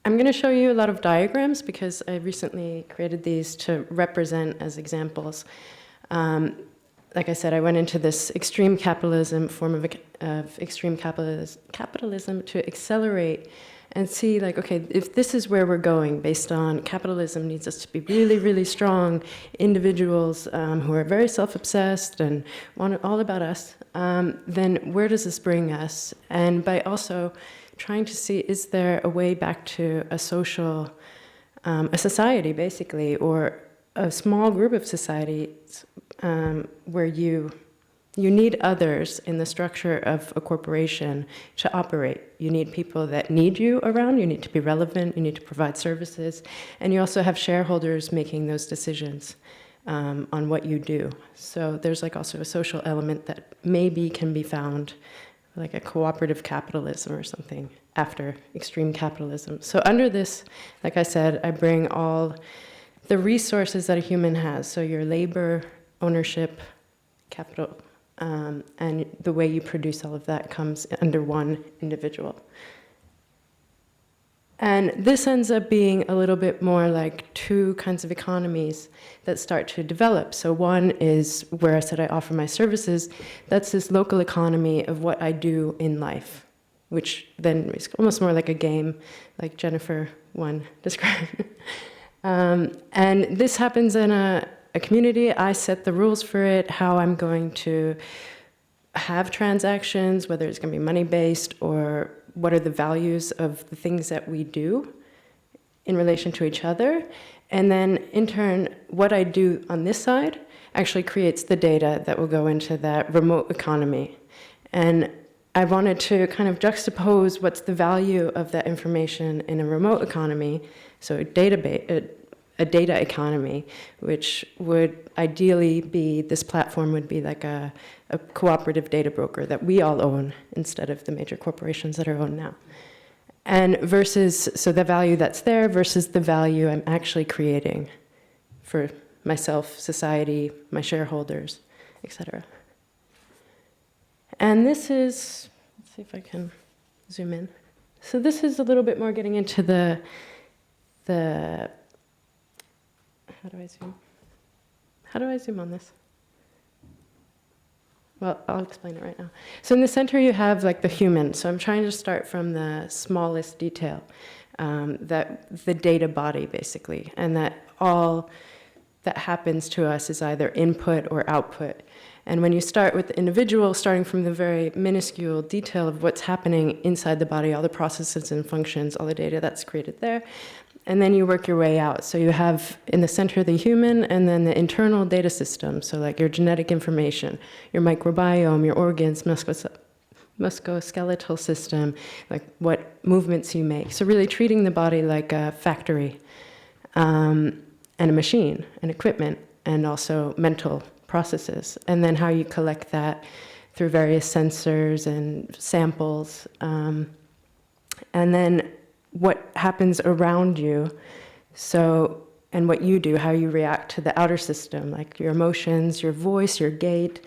I'm going to show you a lot of diagrams because I recently created these to represent as examples. Like I said, I went into this extreme capitalism form of extreme capitalism to accelerate and see, like, okay, if this is where we're going based on capitalism needs us to be really, really strong individuals who are very self-obsessed and want it all about us, then where does this bring us? And by also trying to see, is there a way back to a social, a society, basically, or a small group of societies where you need others in the structure of a corporation to operate. You need people that need you around, you need to be relevant, you need to provide services, and you also have shareholders making those decisions on what you do. So there's like also a social element that maybe can be found, like a cooperative capitalism or something after extreme capitalism. So under this, like I said, I bring all the resources that a human has. So your labor, ownership, capital, and the way you produce all of that comes under one individual. And this ends up being a little bit more like two kinds of economies that start to develop. So one is where I said I offer my services. That's this local economy of what I do in life, which then is almost more like a game, like Jennifer one described. And this happens in a community. I set the rules for it, how I'm going to have transactions, whether it's going to be money-based or what are the values of the things that we do in relation to each other. And then, in turn, what I do on this side actually creates the data that will go into that remote economy. And I wanted to kind of juxtapose what's the value of that information in a remote economy, so a data economy, which would ideally be, this platform would be like a cooperative data broker that we all own instead of the major corporations that are owned now. And versus, so the value that's there versus the value I'm actually creating for myself, society, my shareholders, etc. And this is, let's see if I can zoom in. So this is a little bit more getting into the how do I zoom? How do I zoom on this? Well, I'll explain it right now. So in the center you have like the human. So I'm trying to start from the smallest detail, that the data body basically, and that all that happens to us is either input or output. And when you start with the individual, starting from the very minuscule detail of what's happening inside the body, all the processes and functions, all the data that's created there, and then you work your way out. So you have in the center the human, and then the internal data system, so like your genetic information, your microbiome, your organs, musculoskeletal system, like what movements you make. So really treating the body like a factory, and a machine, and equipment, and also mental processes. And then how you collect that through various sensors and samples. And then what happens around you, so, and what you do, how you react to the outer system, like your emotions, your voice, your gait,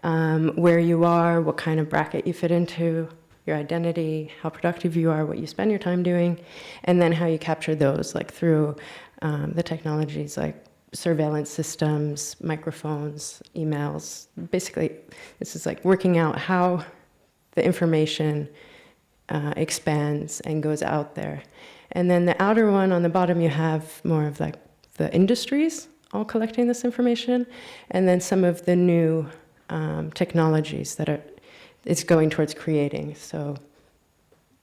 where you are, what kind of bracket you fit into, your identity, how productive you are, what you spend your time doing, and then how you capture those, like through the technologies like surveillance systems, microphones, emails. Basically, this is like working out how the information expands and goes out there. And then the outer one on the bottom, you have more of like the industries all collecting this information, and then some of the new technologies that it's going towards creating. So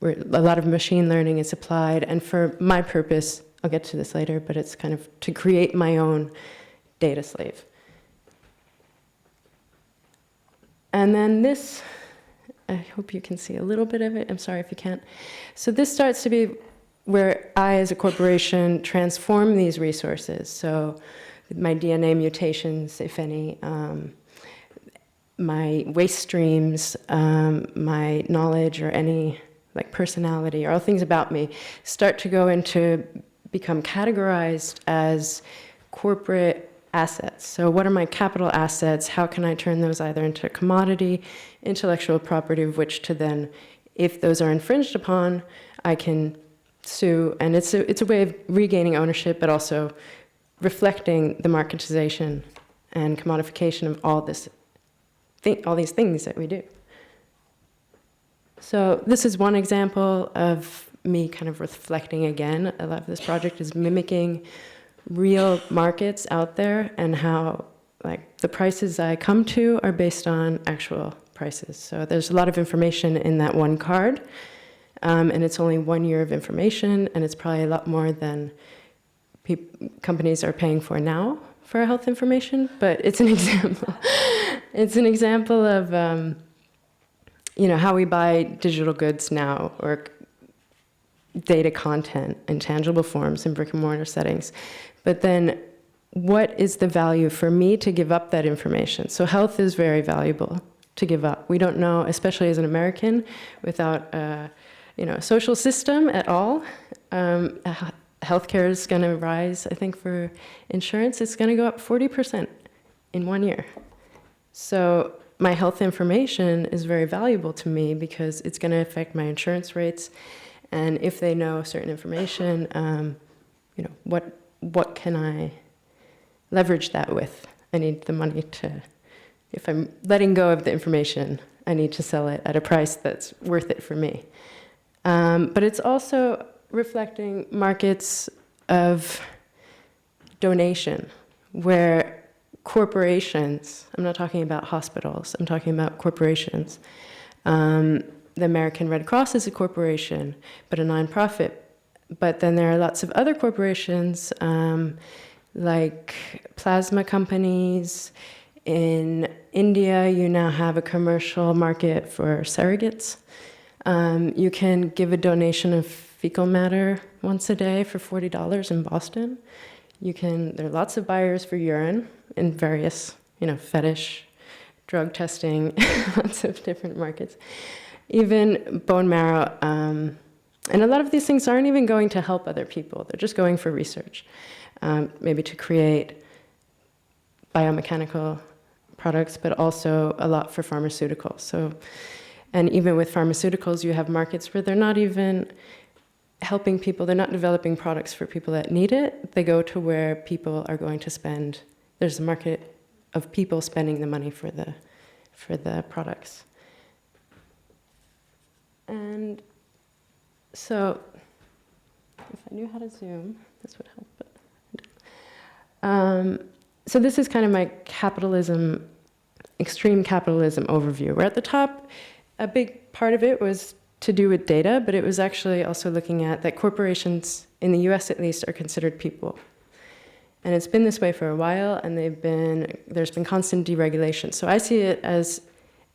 a lot of machine learning is applied, and for my purpose, I'll get to this later, but it's kind of to create my own data slave. And then this, I hope you can see a little bit of it. I'm sorry if you can't. So this starts to be where I, as a corporation, transform these resources. So my DNA mutations, if any, my waste streams, my knowledge, or any like personality, or all things about me, start to go into become categorized as corporate assets. So what are my capital assets? How can I turn those either into commodity, intellectual property, of which to then, if those are infringed upon, I can sue. And it's a way of regaining ownership, but also reflecting the marketization and commodification of all these things that we do. So this is one example of me kind of reflecting again. A lot of this project is mimicking real markets out there, and how like the prices I come to are based on actual prices. So there's a lot of information in that one card, and it's only 1 year of information, and it's probably a lot more than companies are paying for now for health information, but it's an example. It's an example of how we buy digital goods now, or data content in tangible forms in brick and mortar settings. But then what is the value for me to give up that information? So health is very valuable to give up. We don't know, especially as an American, without a social system at all. Healthcare is going to rise, I think, for insurance. It's going to go up 40% in 1 year. So my health information is very valuable to me because it's going to affect my insurance rates. And if they know certain information, what can I leverage that with? I need the money to, if I'm letting go of the information, I need to sell it at a price that's worth it for me. But it's also reflecting markets of donation, where corporations, I'm not talking about hospitals, I'm talking about corporations. The American Red Cross is a corporation, but a nonprofit. But then there are lots of other corporations, like plasma companies. In India, you now have a commercial market for surrogates. You can give a donation of fecal matter once a day for $40 in Boston. There are lots of buyers for urine in various, fetish, drug testing, lots of different markets. Even bone marrow, and a lot of these things aren't even going to help other people. They're just going for research, maybe to create biomechanical products, but also a lot for pharmaceuticals. So, and even with pharmaceuticals, you have markets where they're not even helping people, they're not developing products for people that need it. They go to where people are going to spend, there's a market of people spending the money for the products. And so, if I knew how to zoom, this would help. But so this is kind of my capitalism, extreme capitalism overview. Where at the top, a big part of it was to do with data, but it was actually also looking at that corporations, in the US at least, are considered people. And it's been this way for a while, and there's been constant deregulation. So I see it as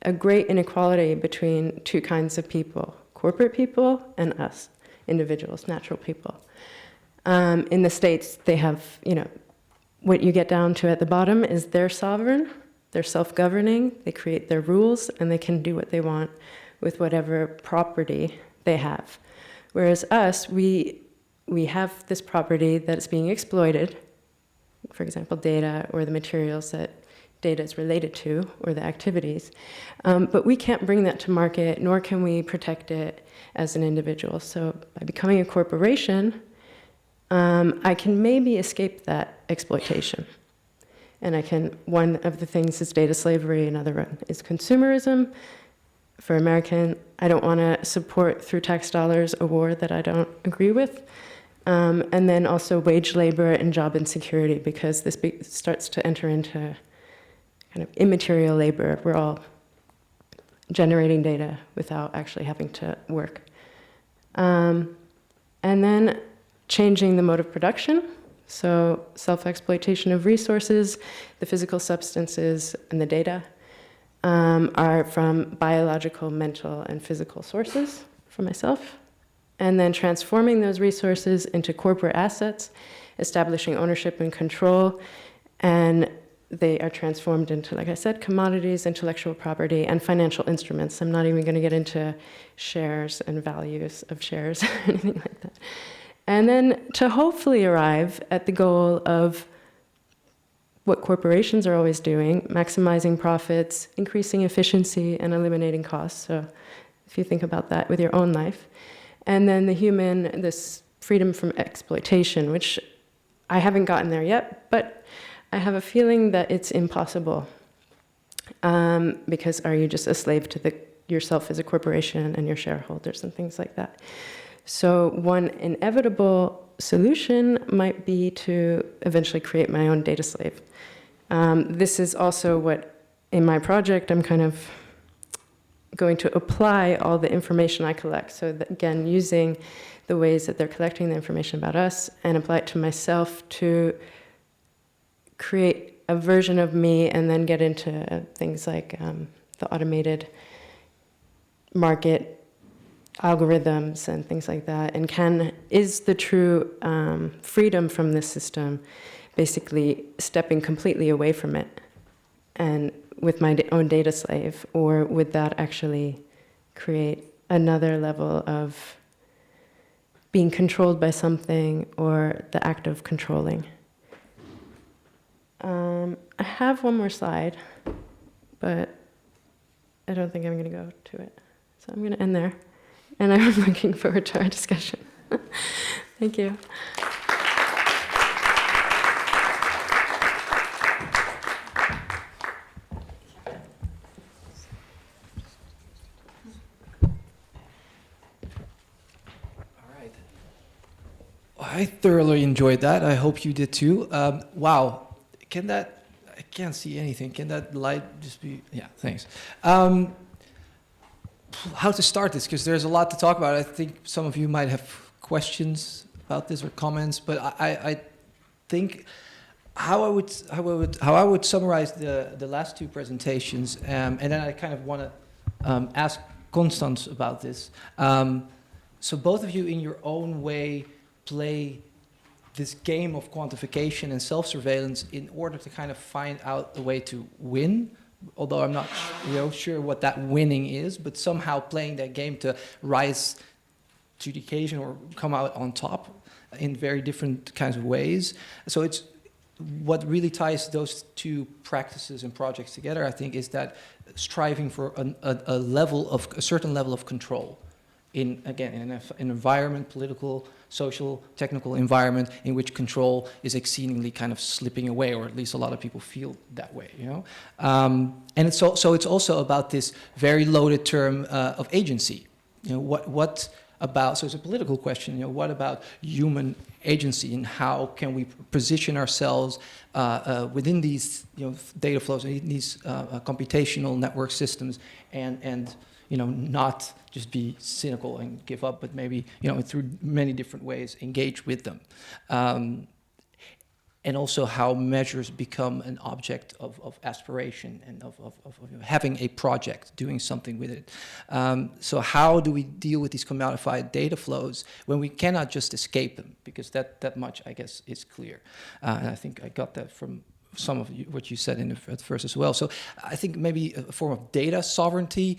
a great inequality between two kinds of people, corporate people and us, individuals, natural people. In the States, they have, what you get down to at the bottom is they're sovereign, they're self-governing, they create their rules, and they can do what they want with whatever property they have. Whereas us, we have this property that's being exploited, for example, data or the materials that data is related to, or the activities, but we can't bring that to market, nor can we protect it as an individual. So by becoming a corporation, I can maybe escape that exploitation. And one of the things is data slavery, another one is consumerism. For American, I don't want to support through tax dollars a war that I don't agree with. And then also wage labor and job insecurity, because this starts to enter into kind of immaterial labor. We're all generating data without actually having to work. And then changing the mode of production. So self-exploitation of resources, the physical substances, and the data are from biological, mental, and physical sources for myself. And then transforming those resources into corporate assets, establishing ownership and control, and they are transformed into, like I said, commodities, intellectual property, and financial instruments. I'm not even going to get into shares and values of shares or anything like that. And then to hopefully arrive at the goal of what corporations are always doing, maximizing profits, increasing efficiency, and eliminating costs. So if you think about that with your own life. And then the human, this freedom from exploitation, which I haven't gotten there yet, but I have a feeling that it's impossible. Because are you just a slave to yourself as a corporation and your shareholders and things like that? So one inevitable solution might be to eventually create my own data slave. This is also what, in my project, I'm kind of going to apply all the information I collect. So that, again, using the ways that they're collecting the information about us and apply it to myself to create a version of me, and then get into things like the automated market algorithms and things like that. And is the true freedom from this system basically stepping completely away from it and with my own data slave, or would that actually create another level of being controlled by something, or the act of controlling? I have one more slide, but I don't think I'm going to go to it. So I'm going to end there. And I'm looking forward to our discussion. Thank you. I thoroughly enjoyed that. I hope you did too. Wow. I can't see anything. Can that light just be, yeah, thanks. How to start this, because there's a lot to talk about. I think some of you might have questions about this or comments, but I think how I would summarize the last two presentations, and then I kind of want to ask Constanze about this. So both of you in your own way play this game of quantification and self-surveillance in order to kind of find out the way to win, although I'm not sure what that winning is, but somehow playing that game to rise to the occasion or come out on top in very different kinds of ways. So what really ties those two practices and projects together, I think, is that striving for a certain level of control in an environment, political, social, technical environment in which control is exceedingly kind of slipping away, or at least a lot of people feel that way, you know. And it's also about this very loaded term of agency. You know, what about, so it's a political question, you know, what about human agency, and how can we position ourselves within these, you know, data flows, and these computational network systems, and you know, not just be cynical and give up, but maybe, you know, through many different ways engage with them. And also how measures become an object of aspiration and of you know, having a project, doing something with it. So how do we deal with these commodified data flows when we cannot just escape them? Because that much, I guess, is clear. And I think I got that from some of what you said at first as well. So I think maybe a form of data sovereignty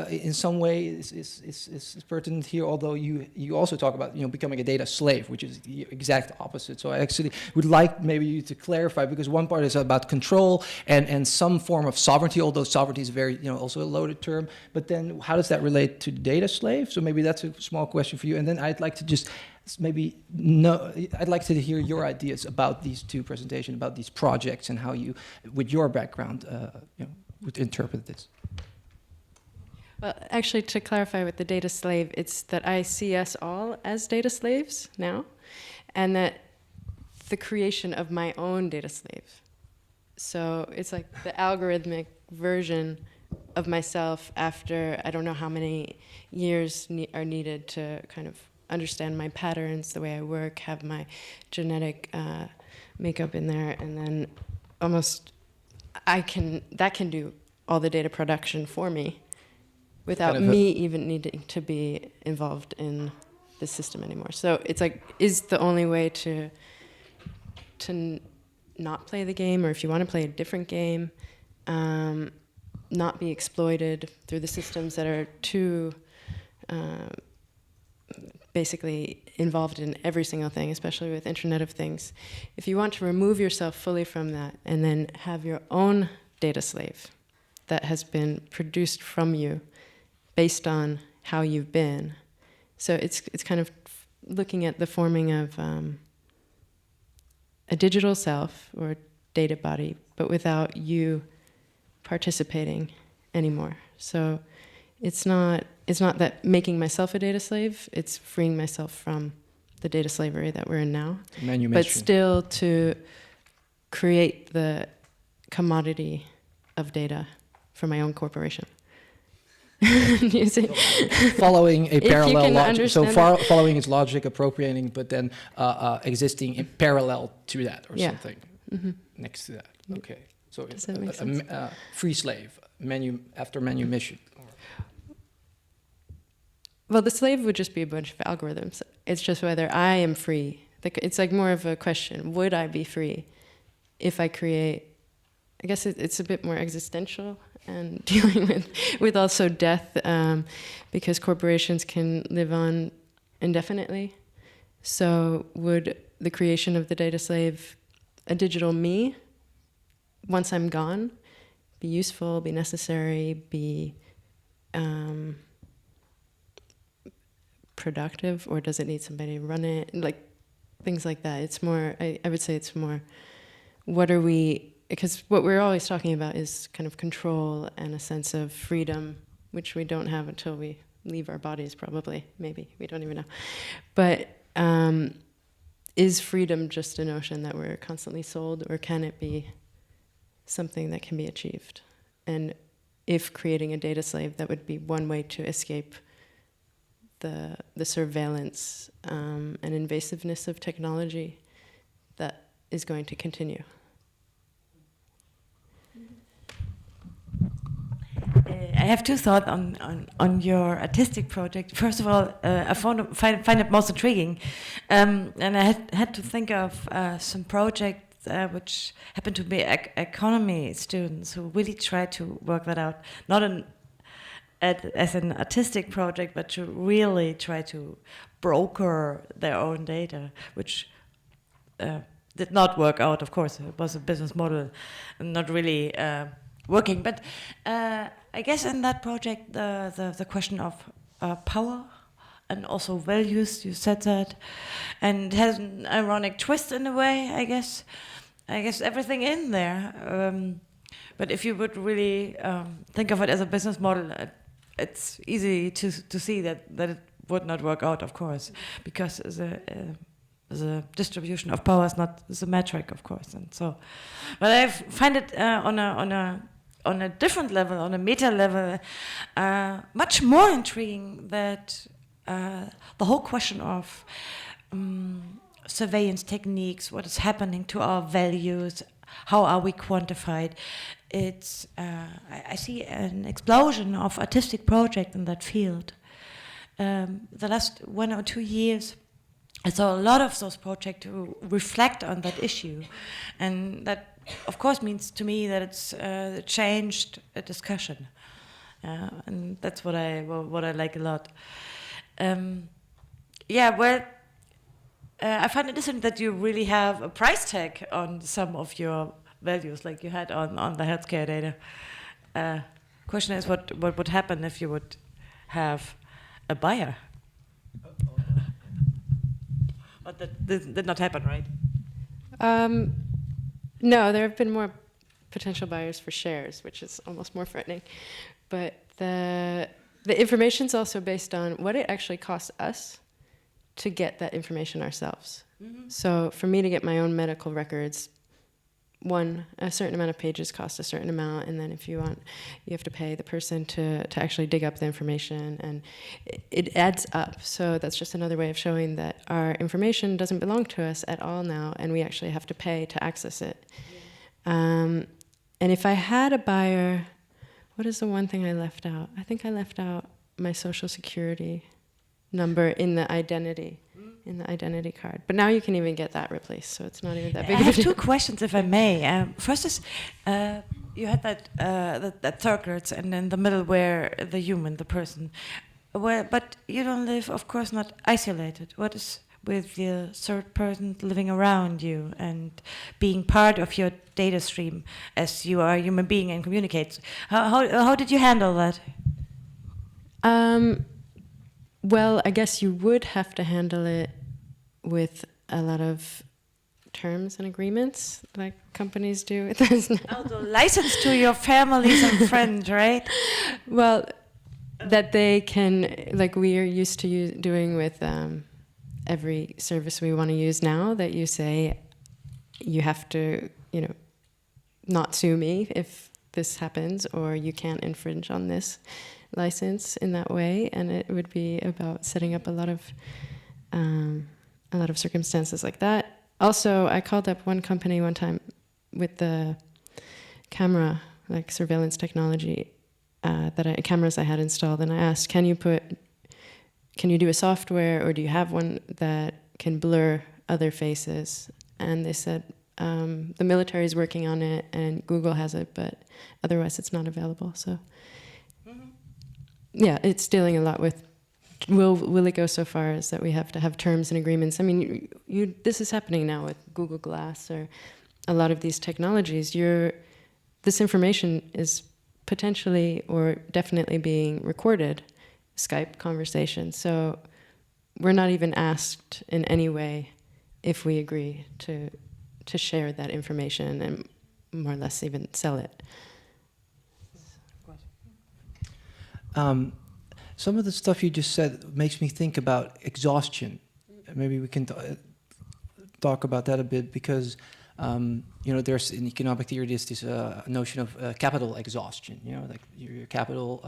in some way is pertinent here, although you also talk about, you know, becoming a data slave, which is the exact opposite. So I actually would like maybe you to clarify, because one part is about control and some form of sovereignty, although sovereignty is very, you know, also a loaded term. But then how does that relate to data slave? So maybe that's a small question for you. And then I'd like to just I'd like to hear your ideas about these two presentations, about these projects, and how you, with your background, you know, would interpret this. Well, actually, to clarify with the data slave, it's that I see us all as data slaves now, and that the creation of my own data slave. So it's like the algorithmic version of myself after I don't know how many years are needed to kind of understand my patterns, the way I work, have my genetic makeup in there, and then almost that can do all the data production for me without kind of me even needing to be involved in the system anymore. So it's like, is the only way to not play the game, or if you want to play a different game, not be exploited through the systems that are too basically involved in every single thing, especially with Internet of Things. If you want to remove yourself fully from that and then have your own data slave that has been produced from you based on how you've been. So it's kind of looking at the forming of a digital self or data body, but without you participating anymore. So it's not that making myself a data slave, it's freeing myself from the data slavery that we're in now, but still to create the commodity of data for my own corporation. Following a parallel logic, so following its logic, appropriating, but then existing in parallel to that, or something next to that. Okay, so does that make sense? Free slave, after manumission. Well, the slave would just be a bunch of algorithms. It's just whether I am free. It's like more of a question. Would I be free if I create? I guess it's a bit more existential and dealing with also death, because corporations can live on indefinitely. So would the creation of the data slave, a digital me, once I'm gone, be useful, be necessary, be productive, or does it need somebody to run it? Like things like that. It's more, I would say it's more, what are we, because what we're always talking about is kind of control and a sense of freedom, which we don't have until we leave our bodies, probably, maybe, we don't even know. But is freedom just a notion that we're constantly sold, or can it be something that can be achieved? And if creating a data slave, that would be one way to escape the surveillance and invasiveness of technology that is going to continue. I have two thoughts on your artistic project. First of all, I find it most intriguing, and I had to think of some projects which happen to be economy students who really try to work that out, not as an artistic project, but to really try to broker their own data, which did not work out. Of course, it was a business model, not really working. But I guess in that project, the question of power and also values, you said that, and it has an ironic twist in a way. I guess everything in there. But if you would really think of it as a business model, it's easy to see that it would not work out, of course, because the distribution of power is not symmetric, of course, and so. But I find it on a different level, on a meta level, much more intriguing that the whole question of surveillance techniques, what is happening to our values, how are we quantified? It's I see an explosion of artistic projects in that field. The last 1 or 2 years, I saw a lot of those projects to reflect on that issue, and that, of course, means to me that it's changed a discussion, and that's what I like a lot. I find it interesting that you really have a price tag on some of your values, like you had on the healthcare data. Question is, what would happen if you would have a buyer? But that did not happen, right? No, there have been more potential buyers for shares, which is almost more threatening. But the information's also based on what it actually costs us to get that information ourselves. Mm-hmm. So for me to get my own medical records, a certain amount of pages cost a certain amount, and then if you want, you have to pay the person to actually dig up the information, and it adds up. So that's just another way of showing that our information doesn't belong to us at all now, and we actually have to pay to access it. Yeah. And if I had a buyer, what is the one thing I left out? I think I left out my social security number in the identity card. But now you can even get that replaced, so it's not even that big I of a have deal. 2 questions, if I may. First is, you had that circuits, and in the middle where the human, the person. But you don't live, of course, not isolated. What is with the third person living around you and being part of your data stream as you are a human being and communicates? How did you handle that? Well, I guess you would have to handle it with a lot of terms and agreements, like companies do with us now. Also, license to your families and friends, right? Well, that they can, like we are used to doing with every service we want to use now, that you say you have to, not sue me if this happens, or you can't infringe on this license in that way, and it would be about setting up a lot of circumstances like that. Also, I called up one company one time with the camera, like surveillance technology, cameras I had installed, and I asked, can you do a software, or do you have one that can blur other faces? And they said the military is working on it, and Google has it, but otherwise it's not available. So. Yeah, it's dealing a lot with, will it go so far as that we have to have terms and agreements? I mean, this is happening now with Google Glass or a lot of these technologies. This information is potentially or definitely being recorded, Skype conversations. So we're not even asked in any way if we agree to share that information and more or less even sell it. Some of the stuff you just said makes me think about exhaustion. Maybe we can talk about that a bit, because there's in economic theory this notion of capital exhaustion. Like your capital,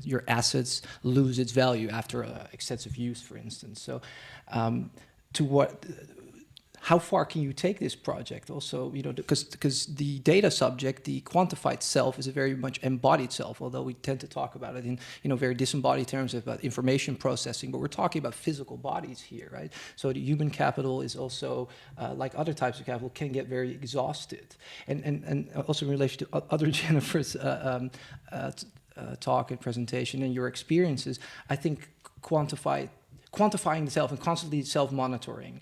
your assets lose its value after extensive use, for instance. So, how far can you take this project? Also, because the data subject, the quantified self, is a very much embodied self. Although we tend to talk about it in very disembodied terms about information processing, but we're talking about physical bodies here, right? So the human capital is also, like other types of capital, can get very exhausted. And also in relation to other Jennifer's talk and presentation and your experiences, I think quantified quantifying the self and constantly self-monitoring,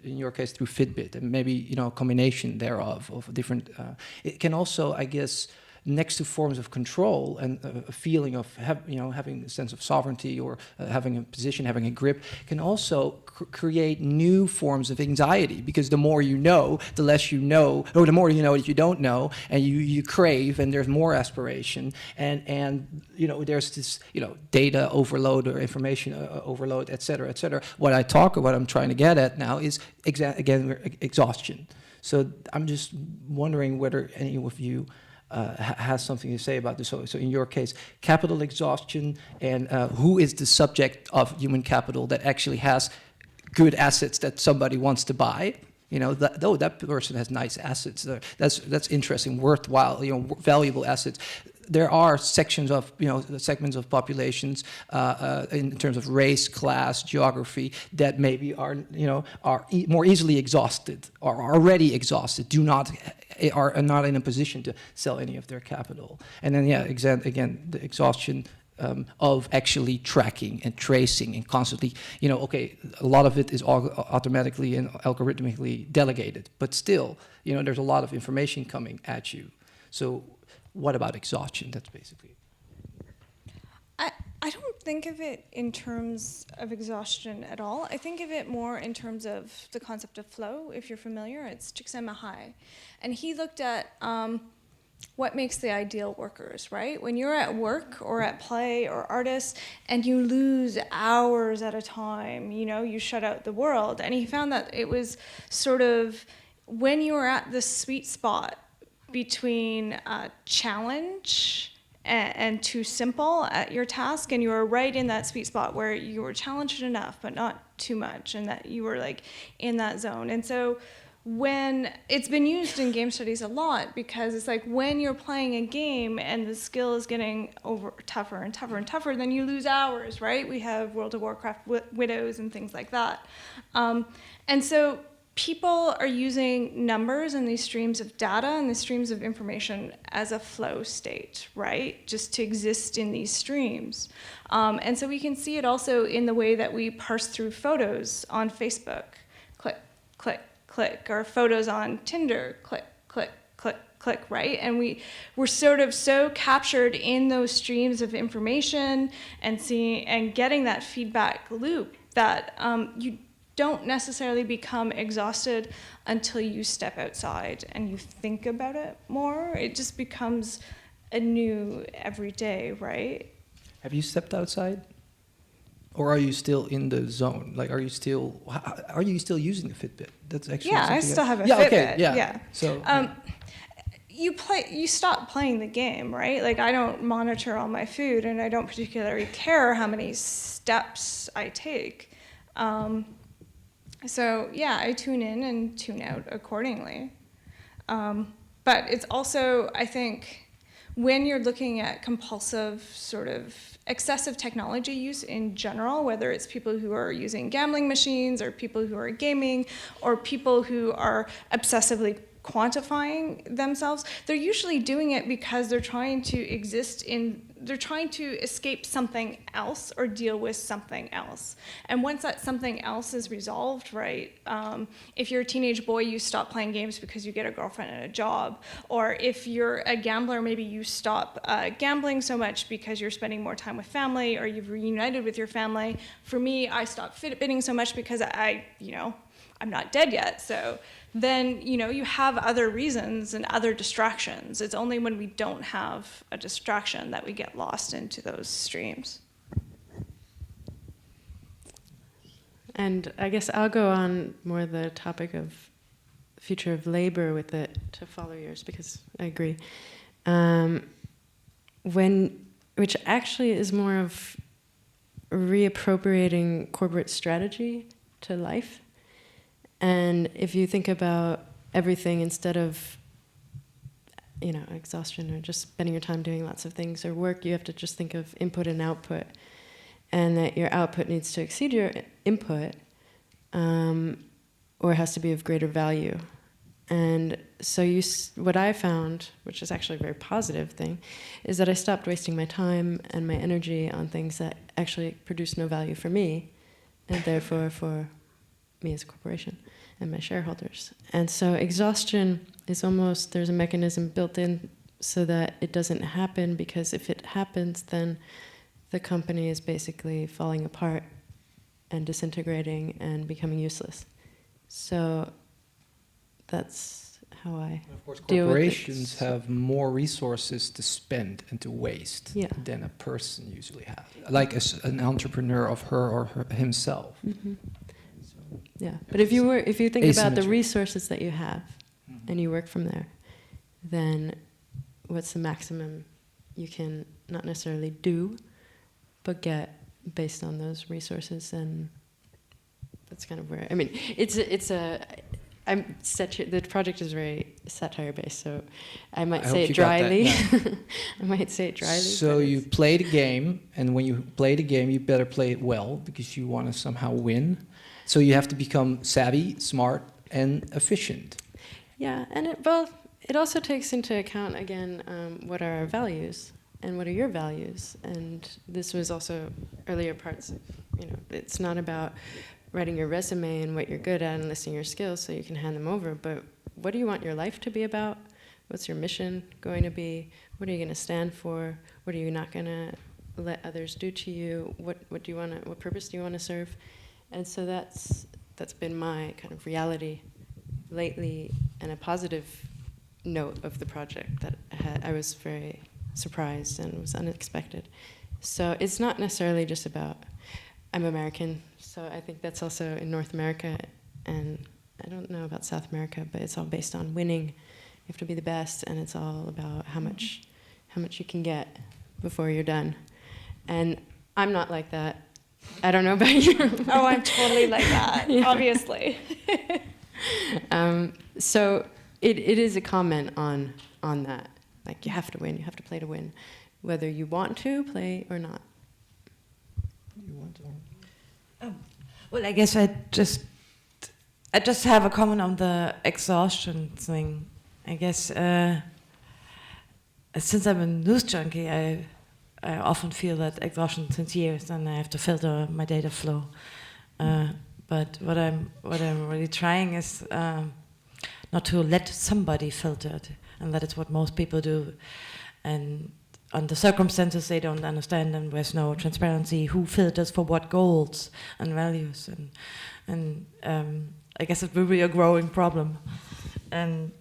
in your case through Fitbit, and maybe, you know, a combination thereof of different, it can also, I guess, next to forms of control and a feeling of having a sense of sovereignty, or having a position, having a grip, can also create new forms of anxiety, because the more you know, the less you know, or the more you know that you don't know, and you crave, and there's more aspiration, and you know, there's this, you know, data overload or information overload, et cetera, et cetera. What I'm trying to get at now is again exhaustion. So I'm just wondering whether any of you has something to say about this. So in your case, capital exhaustion, and who is the subject of human capital that actually has good assets that somebody wants to buy? You know, that person has nice assets. That's interesting, worthwhile, you know, valuable assets. There are sections of, you know, segments of populations in terms of race, class, geography, that maybe are, you know, more easily exhausted, or are already exhausted, are not in a position to sell any of their capital. And then, yeah, again, the exhaustion of actually tracking and tracing and constantly, you know, okay, a lot of it is automatically and algorithmically delegated, but still, you know, there's a lot of information coming at you. So what about exhaustion? That's basically. I don't think of it in terms of exhaustion at all. I think of it more in terms of the concept of flow. If you're familiar, it's Csikszentmihalyi. And he looked at what makes the ideal workers, right? When you're at work or at play or artist and you lose hours at a time, you know, you shut out the world. And he found that it was sort of when you were at the sweet spot between challenge and too simple at your task, and you were right in that sweet spot where you were challenged enough but not too much, and that you were like in that zone. And so when it's been used in game studies a lot, because it's like when you're playing a game and the skill is getting tougher and tougher and tougher, then you lose hours, right? We have World of Warcraft widows and things like that. And so people are using numbers and these streams of data and the streams of information as a flow state, right? Just to exist in these streams. And so we can see it also in the way that we parse through photos on Facebook. Click, click, click. Or photos on Tinder. Click, click, click, click, right? And we're sort of so captured in those streams of information and seeing and getting that feedback loop that you don't necessarily become exhausted until you step outside and you think about it more. It just becomes a new everyday, right? Have you stepped outside? Or are you still in the zone? Like, are you still using the Fitbit? That's actually I still have a yeah, Fitbit. okay, yeah. Yeah. So you stop playing the game, right? Like, I don't monitor all my food, and I don't particularly care how many steps I take. So yeah, I tune in and tune out accordingly. But it's also, I think, when you're looking at compulsive sort of excessive technology use in general, whether it's people who are using gambling machines or people who are gaming or people who are obsessively quantifying themselves, they're usually doing it because they're trying to they're trying to escape something else or deal with something else. And once that something else is resolved, right, if you're a teenage boy, you stop playing games because you get a girlfriend and a job. Or if you're a gambler, maybe you stop gambling so much because you're spending more time with family or you've reunited with your family. For me, I stopped Fitbitting so much because I'm not dead yet. So then, you have other reasons and other distractions. It's only when we don't have a distraction that we get lost into those streams. And I guess I'll go on more the topic of future of labor with it to follow yours, because I agree. Which actually is more of reappropriating corporate strategy to life. And if you think about everything instead of, exhaustion or just spending your time doing lots of things or work, you have to just think of input and output, and that your output needs to exceed your input, or it has to be of greater value. And so what I found, which is actually a very positive thing, is that I stopped wasting my time and my energy on things that actually produce no value for me, and therefore for me as a corporation and my shareholders. And so exhaustion is almost, there's a mechanism built in so that it doesn't happen, because if it happens, then the company is basically falling apart and disintegrating and becoming useless. So that's how I Of course, deal with it. corporations have more resources to spend and to waste Yeah. than a person usually has, like an entrepreneur of her or himself. Mhm. Yeah, but if you think about the Asymmetry. resources that you have, and you work from there, then what's the maximum you can not necessarily do, but get based on those resources? And that's kind of where, I mean, the project is very satire based, so I might say it dryly. I might say it dryly. So you play the game, and when you play the game, you better play it well, because you want to somehow win. So you have to become savvy, smart, and efficient. Yeah, and it also takes into account, again, what are our values and what are your values. And this was also earlier parts of, it's not about writing your resume and what you're good at and listing your skills so you can hand them over, but what do you want your life to be about? What's your mission going to be? What are you going to stand for? What are you not going to let others do to you? What do you want to, what purpose do you want to serve? And so that's been my kind of reality lately, and a positive note of the project that I was very surprised and was unexpected. So it's not necessarily just about, I'm American, so I think that's also in North America, and I don't know about South America, but it's all based on winning. You have to be the best, and it's all about how much you can get before you're done. And I'm not like that. I don't know about you. Oh, I'm totally like that, obviously. So it is a comment on that. Like, you have to win, you have to play to win, whether you want to play or not. You want to? Well, I guess I just have a comment on the exhaustion thing. I guess since I'm a news junkie, I often feel that exhaustion since years, and I have to filter my data flow. But what I'm really trying is not to let somebody filter it, and that is what most people do. And on the circumstances they don't understand, and there's no transparency who filters for what goals and values, and I guess it will be a growing problem. And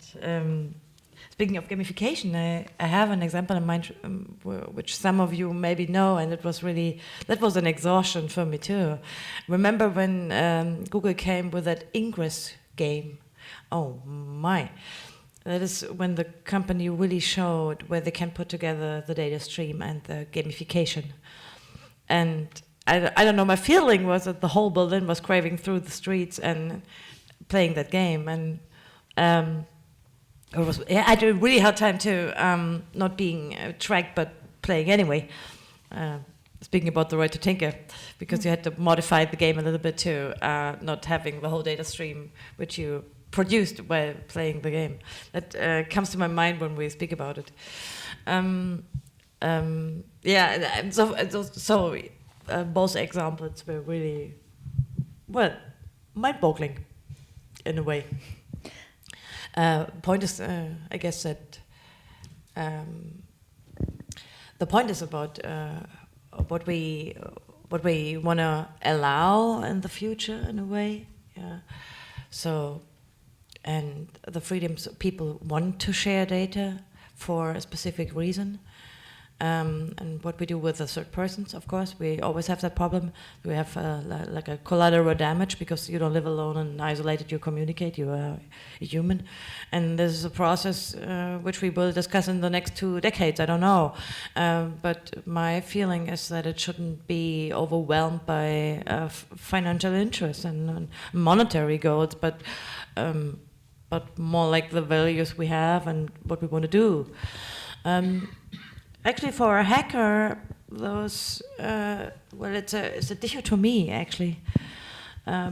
speaking of gamification, I have an example in mind which some of you maybe know, and that was an exhaustion for me too. Remember when Google came with that Ingress game? Oh my. That is when the company really showed where they can put together the data stream and the gamification. And I don't know, my feeling was that the whole Berlin was craving through the streets and playing that game. And I had a really hard time to not being tracked, but playing anyway. Speaking about the right to tinker, because you had to modify the game a little bit to not having the whole data stream which you produced while playing the game. That comes to my mind when we speak about it. So both examples were really, well, mind-boggling in a way. Point is, I guess that the point is about what we want to allow in the future in a way. Yeah. So, and the freedoms people want to share data for a specific reason. And what we do with the third persons, of course, we always have that problem. We have like a collateral damage because you don't live alone and isolated, you communicate, you are a human. And this is a process which we will discuss in the next 2 decades, I don't know. But my feeling is that it shouldn't be overwhelmed by financial interests and monetary goals, but more like the values we have and what we want to do. Actually, for a hacker, those it's a dichotomy actually.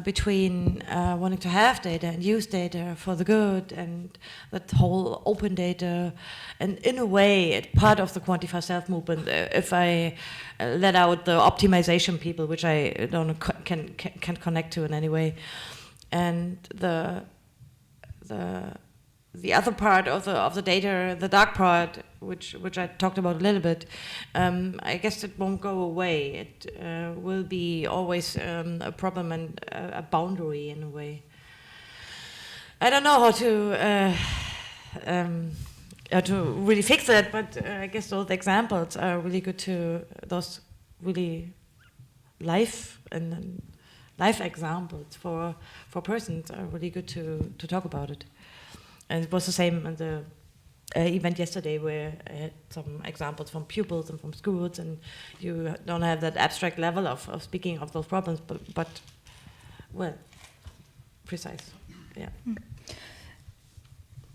between wanting to have data and use data for the good, and that whole open data. And in a way, part of the Quantify Self movement, if I let out the optimization people, which I don't can connect to in any way, and the other part of the data, the dark part, which I talked about a little bit, I guess it won't go away. It will be always a problem and a boundary in a way. I don't know how to really fix that, but I guess those examples are really good to those really life examples for persons are really good to talk about it. And it was the same in the event yesterday, where I had some examples from pupils and from schools, and you don't have that abstract level of speaking of those problems, but well, precise. Yeah.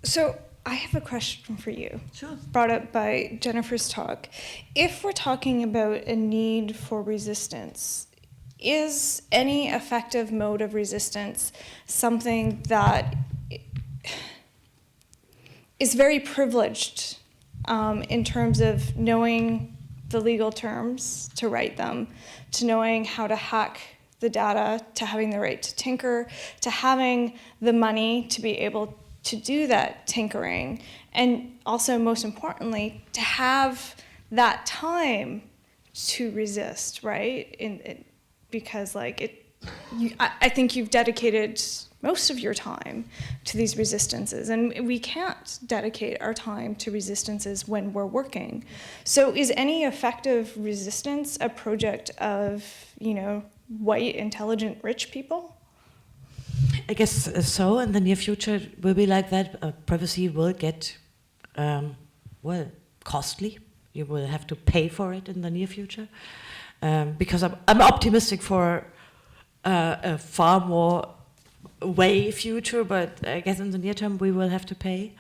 So I have a question for you. Sure. Brought up by Jennifer's talk. If we're talking about a need for resistance, is any effective mode of resistance something that is very privileged in terms of knowing the legal terms to write them, to knowing how to hack the data, to having the right to tinker, to having the money to be able to do that tinkering, and also, most importantly, to have that time to resist, right? Because I think you've dedicated most of your time to these resistances, and we can't dedicate our time to resistances when we're working. So is any effective resistance a project of, white, intelligent, rich people? I guess so. In the near future, it will be like that. Privacy will get, costly. You will have to pay for it in the near future. Because I'm optimistic for a far more future, but I guess in the near term we will have to pay.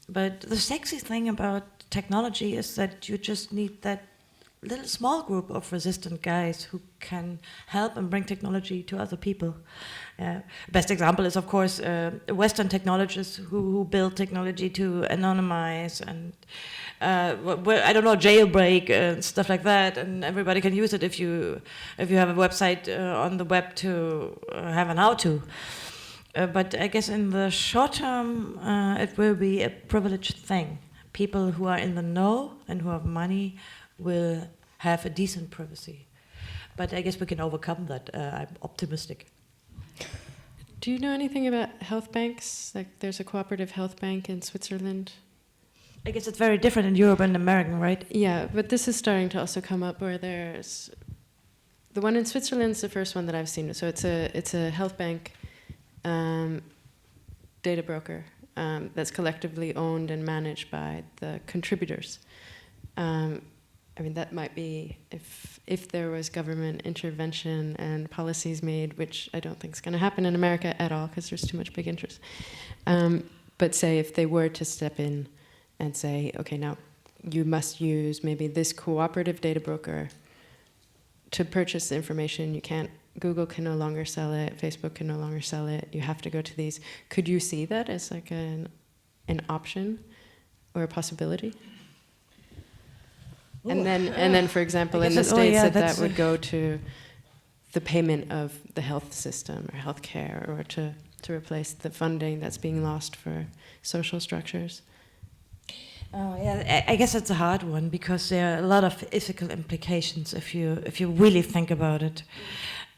But the sexy thing about technology is that you just need that little small group of resistant guys who can help and bring technology to other people. Best example is, of course, Western technologists who build technology to anonymize and jailbreak and stuff like that, and everybody can use it if you have a website on the web to have an how-to. But I guess in the short term, it will be a privileged thing. People who are in the know and who have money will have a decent privacy. But I guess we can overcome that. I'm optimistic. Do you know anything about health banks? Like, there's a cooperative health bank in Switzerland. I guess it's very different in Europe and American, right? Yeah, but this is starting to also come up, where there's the one in Switzerland is the first one that I've seen. So it's a health bank data broker that's collectively owned and managed by the contributors. That might be if there was government intervention and policies made, which I don't think is going to happen in America at all, because there's too much big interest. But say if they were to step in and say, okay, now you must use maybe this cooperative data broker to purchase the information. You can't. Google can no longer sell it. Facebook can no longer sell it. You have to go to these. Could you see that as like an option or a possibility? Ooh. And then, for example, in the States, that would go to the payment of the health system or healthcare, or to replace the funding that's being lost for social structures. I guess it's a hard one, because there are a lot of ethical implications if you really think about it.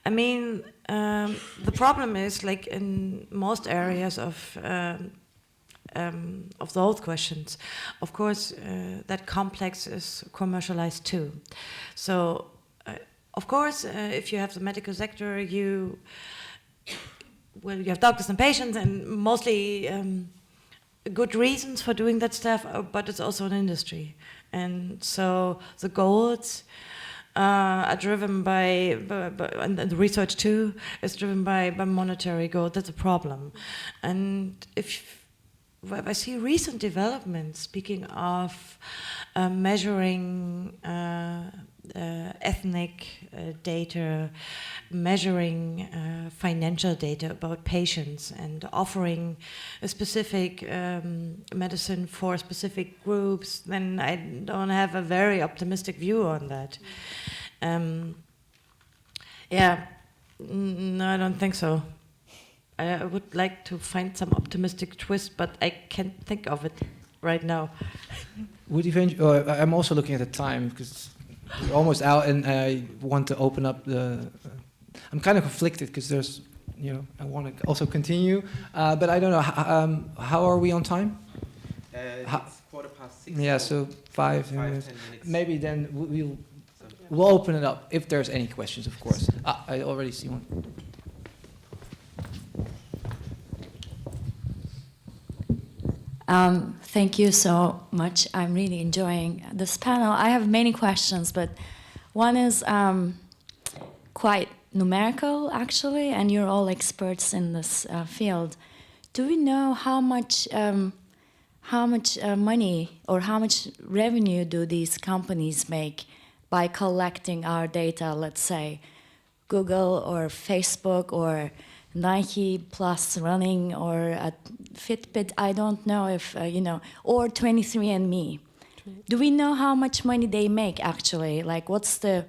I mean, the problem is, like in most areas of those questions, of course, that complex is commercialized too. So, of course, if you have the medical sector, you have doctors and patients, and mostly good reasons for doing that stuff, but it's also an industry. And so the goals are driven by and the research too is driven by monetary goals. That's a problem. And if I see recent developments, speaking of measuring ethnic data, measuring financial data about patients, and offering a specific medicine for specific groups, then I don't have a very optimistic view on that. Yeah, no, I don't think so. I would like to find some optimistic twist, but I can't think of it right now. Would eventually, I'm also looking at the time because we're almost out, and I want to open up the. I'm kind of conflicted because there's, I want to also continue, but I don't know. How are we on time? It's 6:15. Yeah, so 5 10 minutes. minutes. Maybe then we'll open it up if there's any questions, of course. I already see one. Thank you so much. I'm really enjoying this panel. I have many questions, but one is quite numerical, actually, and you're all experts in this field. Do we know how much money or how much revenue do these companies make by collecting our data, let's say Google or Facebook or Nike Plus Running or Fitbit? I don't know if, or 23andMe. Do we know how much money they make actually? Like what's their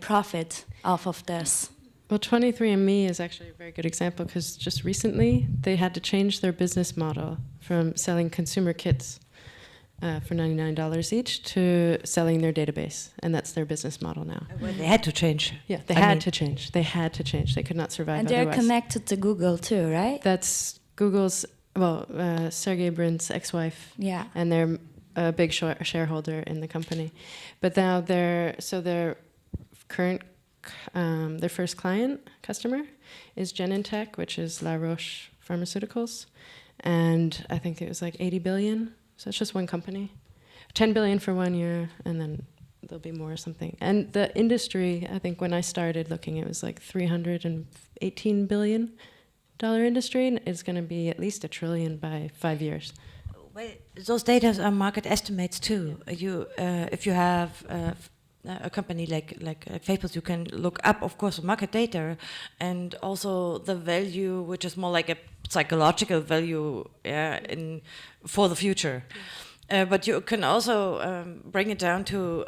profit off of this? Well, 23andMe is actually a very good example because just recently they had to change their business model from selling consumer kits for $99 each to selling their database, and that's their business model now. Well, they had to change. Yeah, they had to change. They had to change. They could not survive And they're otherwise. connected to Google too, right? That's Google's, Sergey Brin's ex-wife. Yeah. And they're a big shareholder in the company. But now their first customer is Genentech, which is La Roche Pharmaceuticals. And I think it was like 80 billion. So it's just one company. 10 billion for 1 year, and then there'll be more or something. And the industry, I think when I started looking, it was like $318 billion industry, and it's going to be at least $1 trillion by 5 years. Well, those data are market estimates too. If you have a company like Facebook, you can look up, of course, market data and also the value, which is more like a psychological value for the future. But you can also bring it down to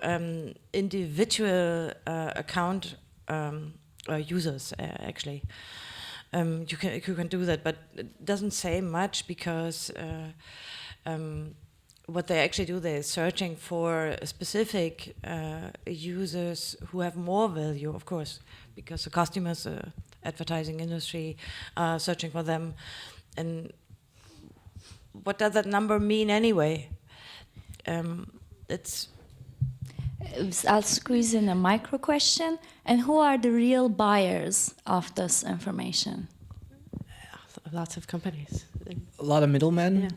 individual account users, actually. You can do that, but it doesn't say much because what they actually do, they're searching for specific users who have more value, of course, because the customers, advertising industry, are searching for them. And what does that number mean anyway? I'll squeeze in a micro question. And who are the real buyers of this information? Lots of companies. A lot of middlemen. Yeah.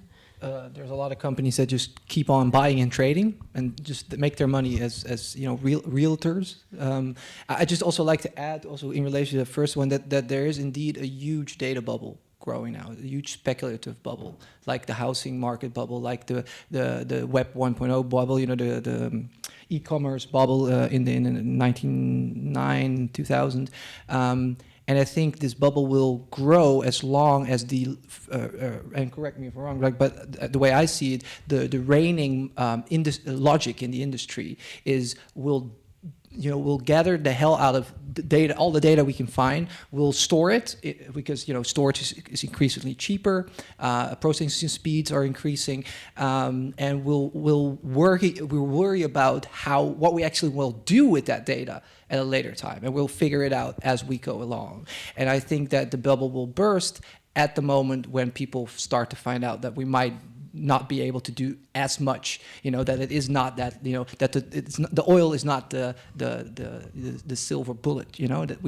There's a lot of companies that just keep on buying and trading and just make their money as realtors. I just also like to add, also in relation to the first one, that there is indeed a huge data bubble growing now, a huge speculative bubble, like the housing market bubble, like the Web 1.0 bubble, the e-commerce bubble in the 1999, 2000. And I think this bubble will grow as long as and correct me if I'm wrong, but the way I see it, the reigning logic in the industry is we'll gather the hell out of the data, all the data we can find. We'll store it because storage is increasingly cheaper. Processing speeds are increasing, and we'll worry about what we actually will do with that data at a later time, and we'll figure it out as we go along. And I think that the bubble will burst at the moment when people start to find out that we might not be able to do as much, that it is not that, that the oil is not the silver bullet, that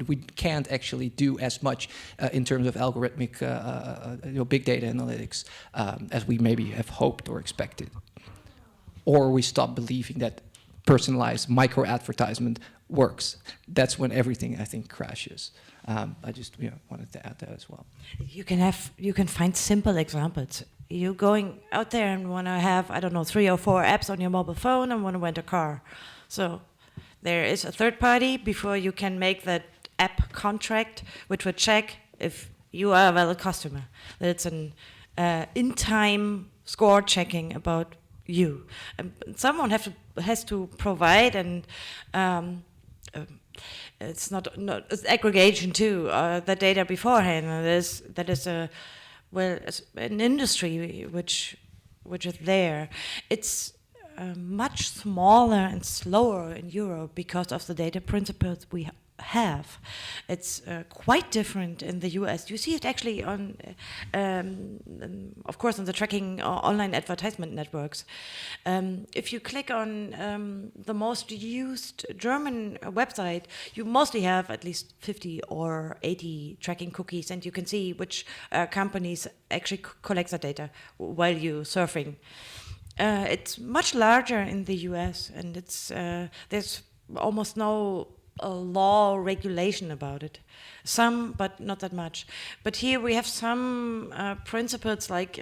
we can't actually do as much in terms of algorithmic, big data analytics as we maybe have hoped or expected, or we stop believing that personalized micro advertisement works. That's when everything, I think, crashes. I just wanted to add that as well. You can find simple examples. you going out there and want to have, I don't know, 3 or 4 apps on your mobile phone and want to rent a car. So there is a third party before you can make that app contract, which would check if you are a valid customer. That it's an in-time score checking about you. Someone has to provide, and it's not it's aggregation too. The data beforehand. That is an industry which is there. It's much smaller and slower in Europe because of the data principles we have. It's quite different in the US. You see it actually on, of course, on the tracking online advertisement networks. If you click on the most used German website, you mostly have at least 50 or 80 tracking cookies, and you can see which companies actually collect the data while you're surfing. It's much larger in the US, and it's there's almost no law regulation about it. Some, but not that much. But here we have some principles like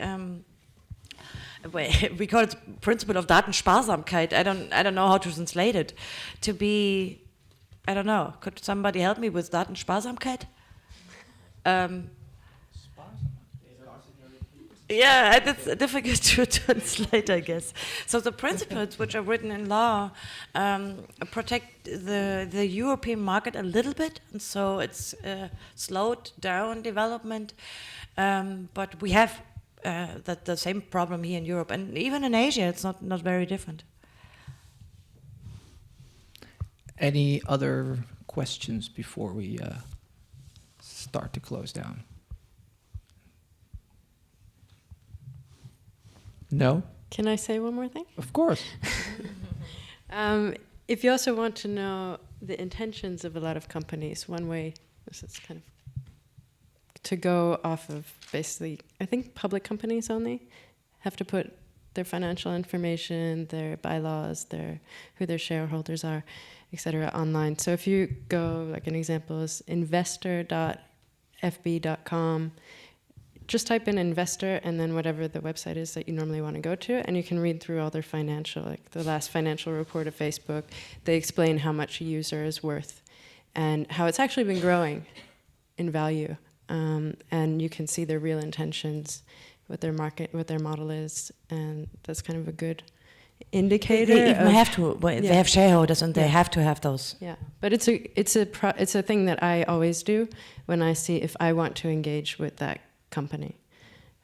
we call it principle of Datensparsamkeit. I don't know how to translate it. To be, I don't know. Could somebody help me with Datensparsamkeit? Yeah, it's difficult to translate, I guess. So the principles which are written in law protect the European market a little bit, and so it's slowed down development. But we have the same problem here in Europe, and even in Asia, it's not very different. Any other questions before we start to close down? No? Can I say one more thing? Of course. If you also want to know the intentions of a lot of companies, one way, this is kind of to go off of basically, I think public companies only have to put their financial information, their bylaws, who their shareholders are, etc. online. So if you go, like an example is investor.fb.com, just type in investor and then whatever the website is that you normally want to go to, and you can read through all their financial, like the last financial report of Facebook. They explain how much a user is worth and how it's actually been growing in value. And you can see their real intentions, what their model is, and that's kind of a good indicator. They even have to. They have shareholders, and they have to have those. Yeah, but it's a thing that I always do when I see if I want to engage with that company,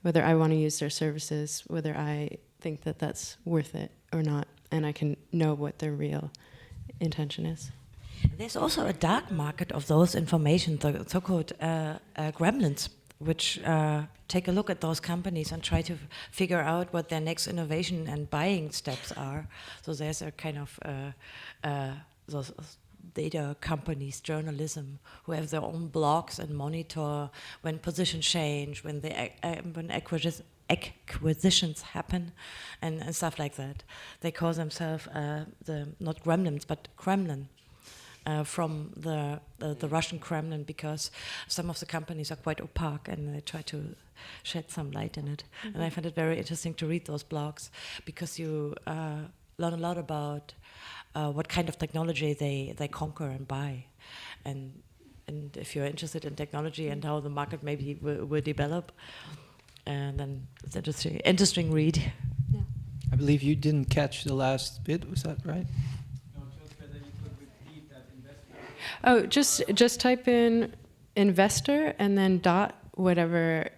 whether I want to use their services, whether I think that that's worth it or not, and I can know what their real intention is. There's also a dark market of those information, the so-called gremlins, which take a look at those companies and try to figure out what their next innovation and buying steps are. So there's a kind of those data companies, journalism, who have their own blogs and monitor when positions change, when acquisitions happen, and stuff like that. They call themselves not gremlins, but Kremlin. From the Russian Kremlin, because some of the companies are quite opaque and they try to shed some light in it. Mm-hmm. And I find it very interesting to read those blogs, because you learn a lot about what kind of technology they conquer and buy. And if you're interested in technology and how the market maybe will develop, and then it's interesting read. Yeah. I believe you didn't catch the last bit, was that right? Oh, just type in investor and then dot whatever,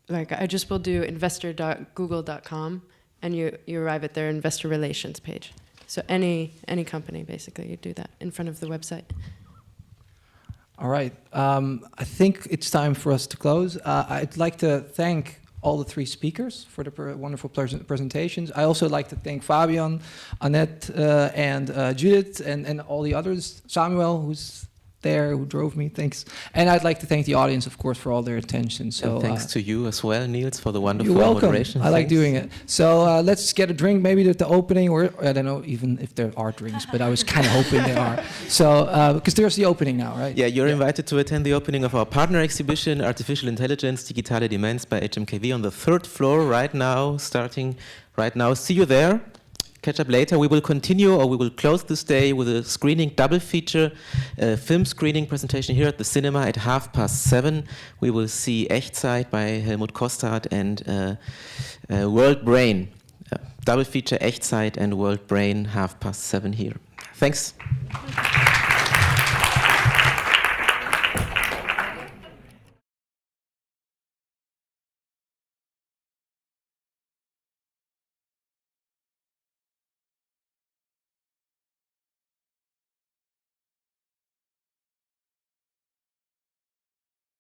like I just will do investor.google.com, and you arrive at their investor relations page. So any company, basically, you do that in front of the website. All right. I think it's time for us to close. I'd like to thank all the three speakers for the wonderful presentations. I also like to thank Fabian, Annette, and Judith, and all the others. Samuel, who's there who drove me. Thanks. And I'd like to thank the audience, of course, for all their attention. So And thanks to you as well, Niels, for the wonderful you're welcome. moderation. I like Thanks. doing it. So let's get a drink, maybe at the opening, or I don't know even if there are drinks, but I was kind of hoping there are. So because there's the opening now, right? Yeah, you're invited to attend the opening of our partner exhibition, Artificial Intelligence, Digitale Demenz by HMKV on the 3rd floor right now, starting right now. See you there. Catch up later. We will continue, or we will close this day with a screening, double feature, film screening presentation here at the cinema at 7:30. We will see Echtzeit by Helmut Kostad and World Brain. Double feature Echtzeit and World Brain, 7:30 here. Thanks.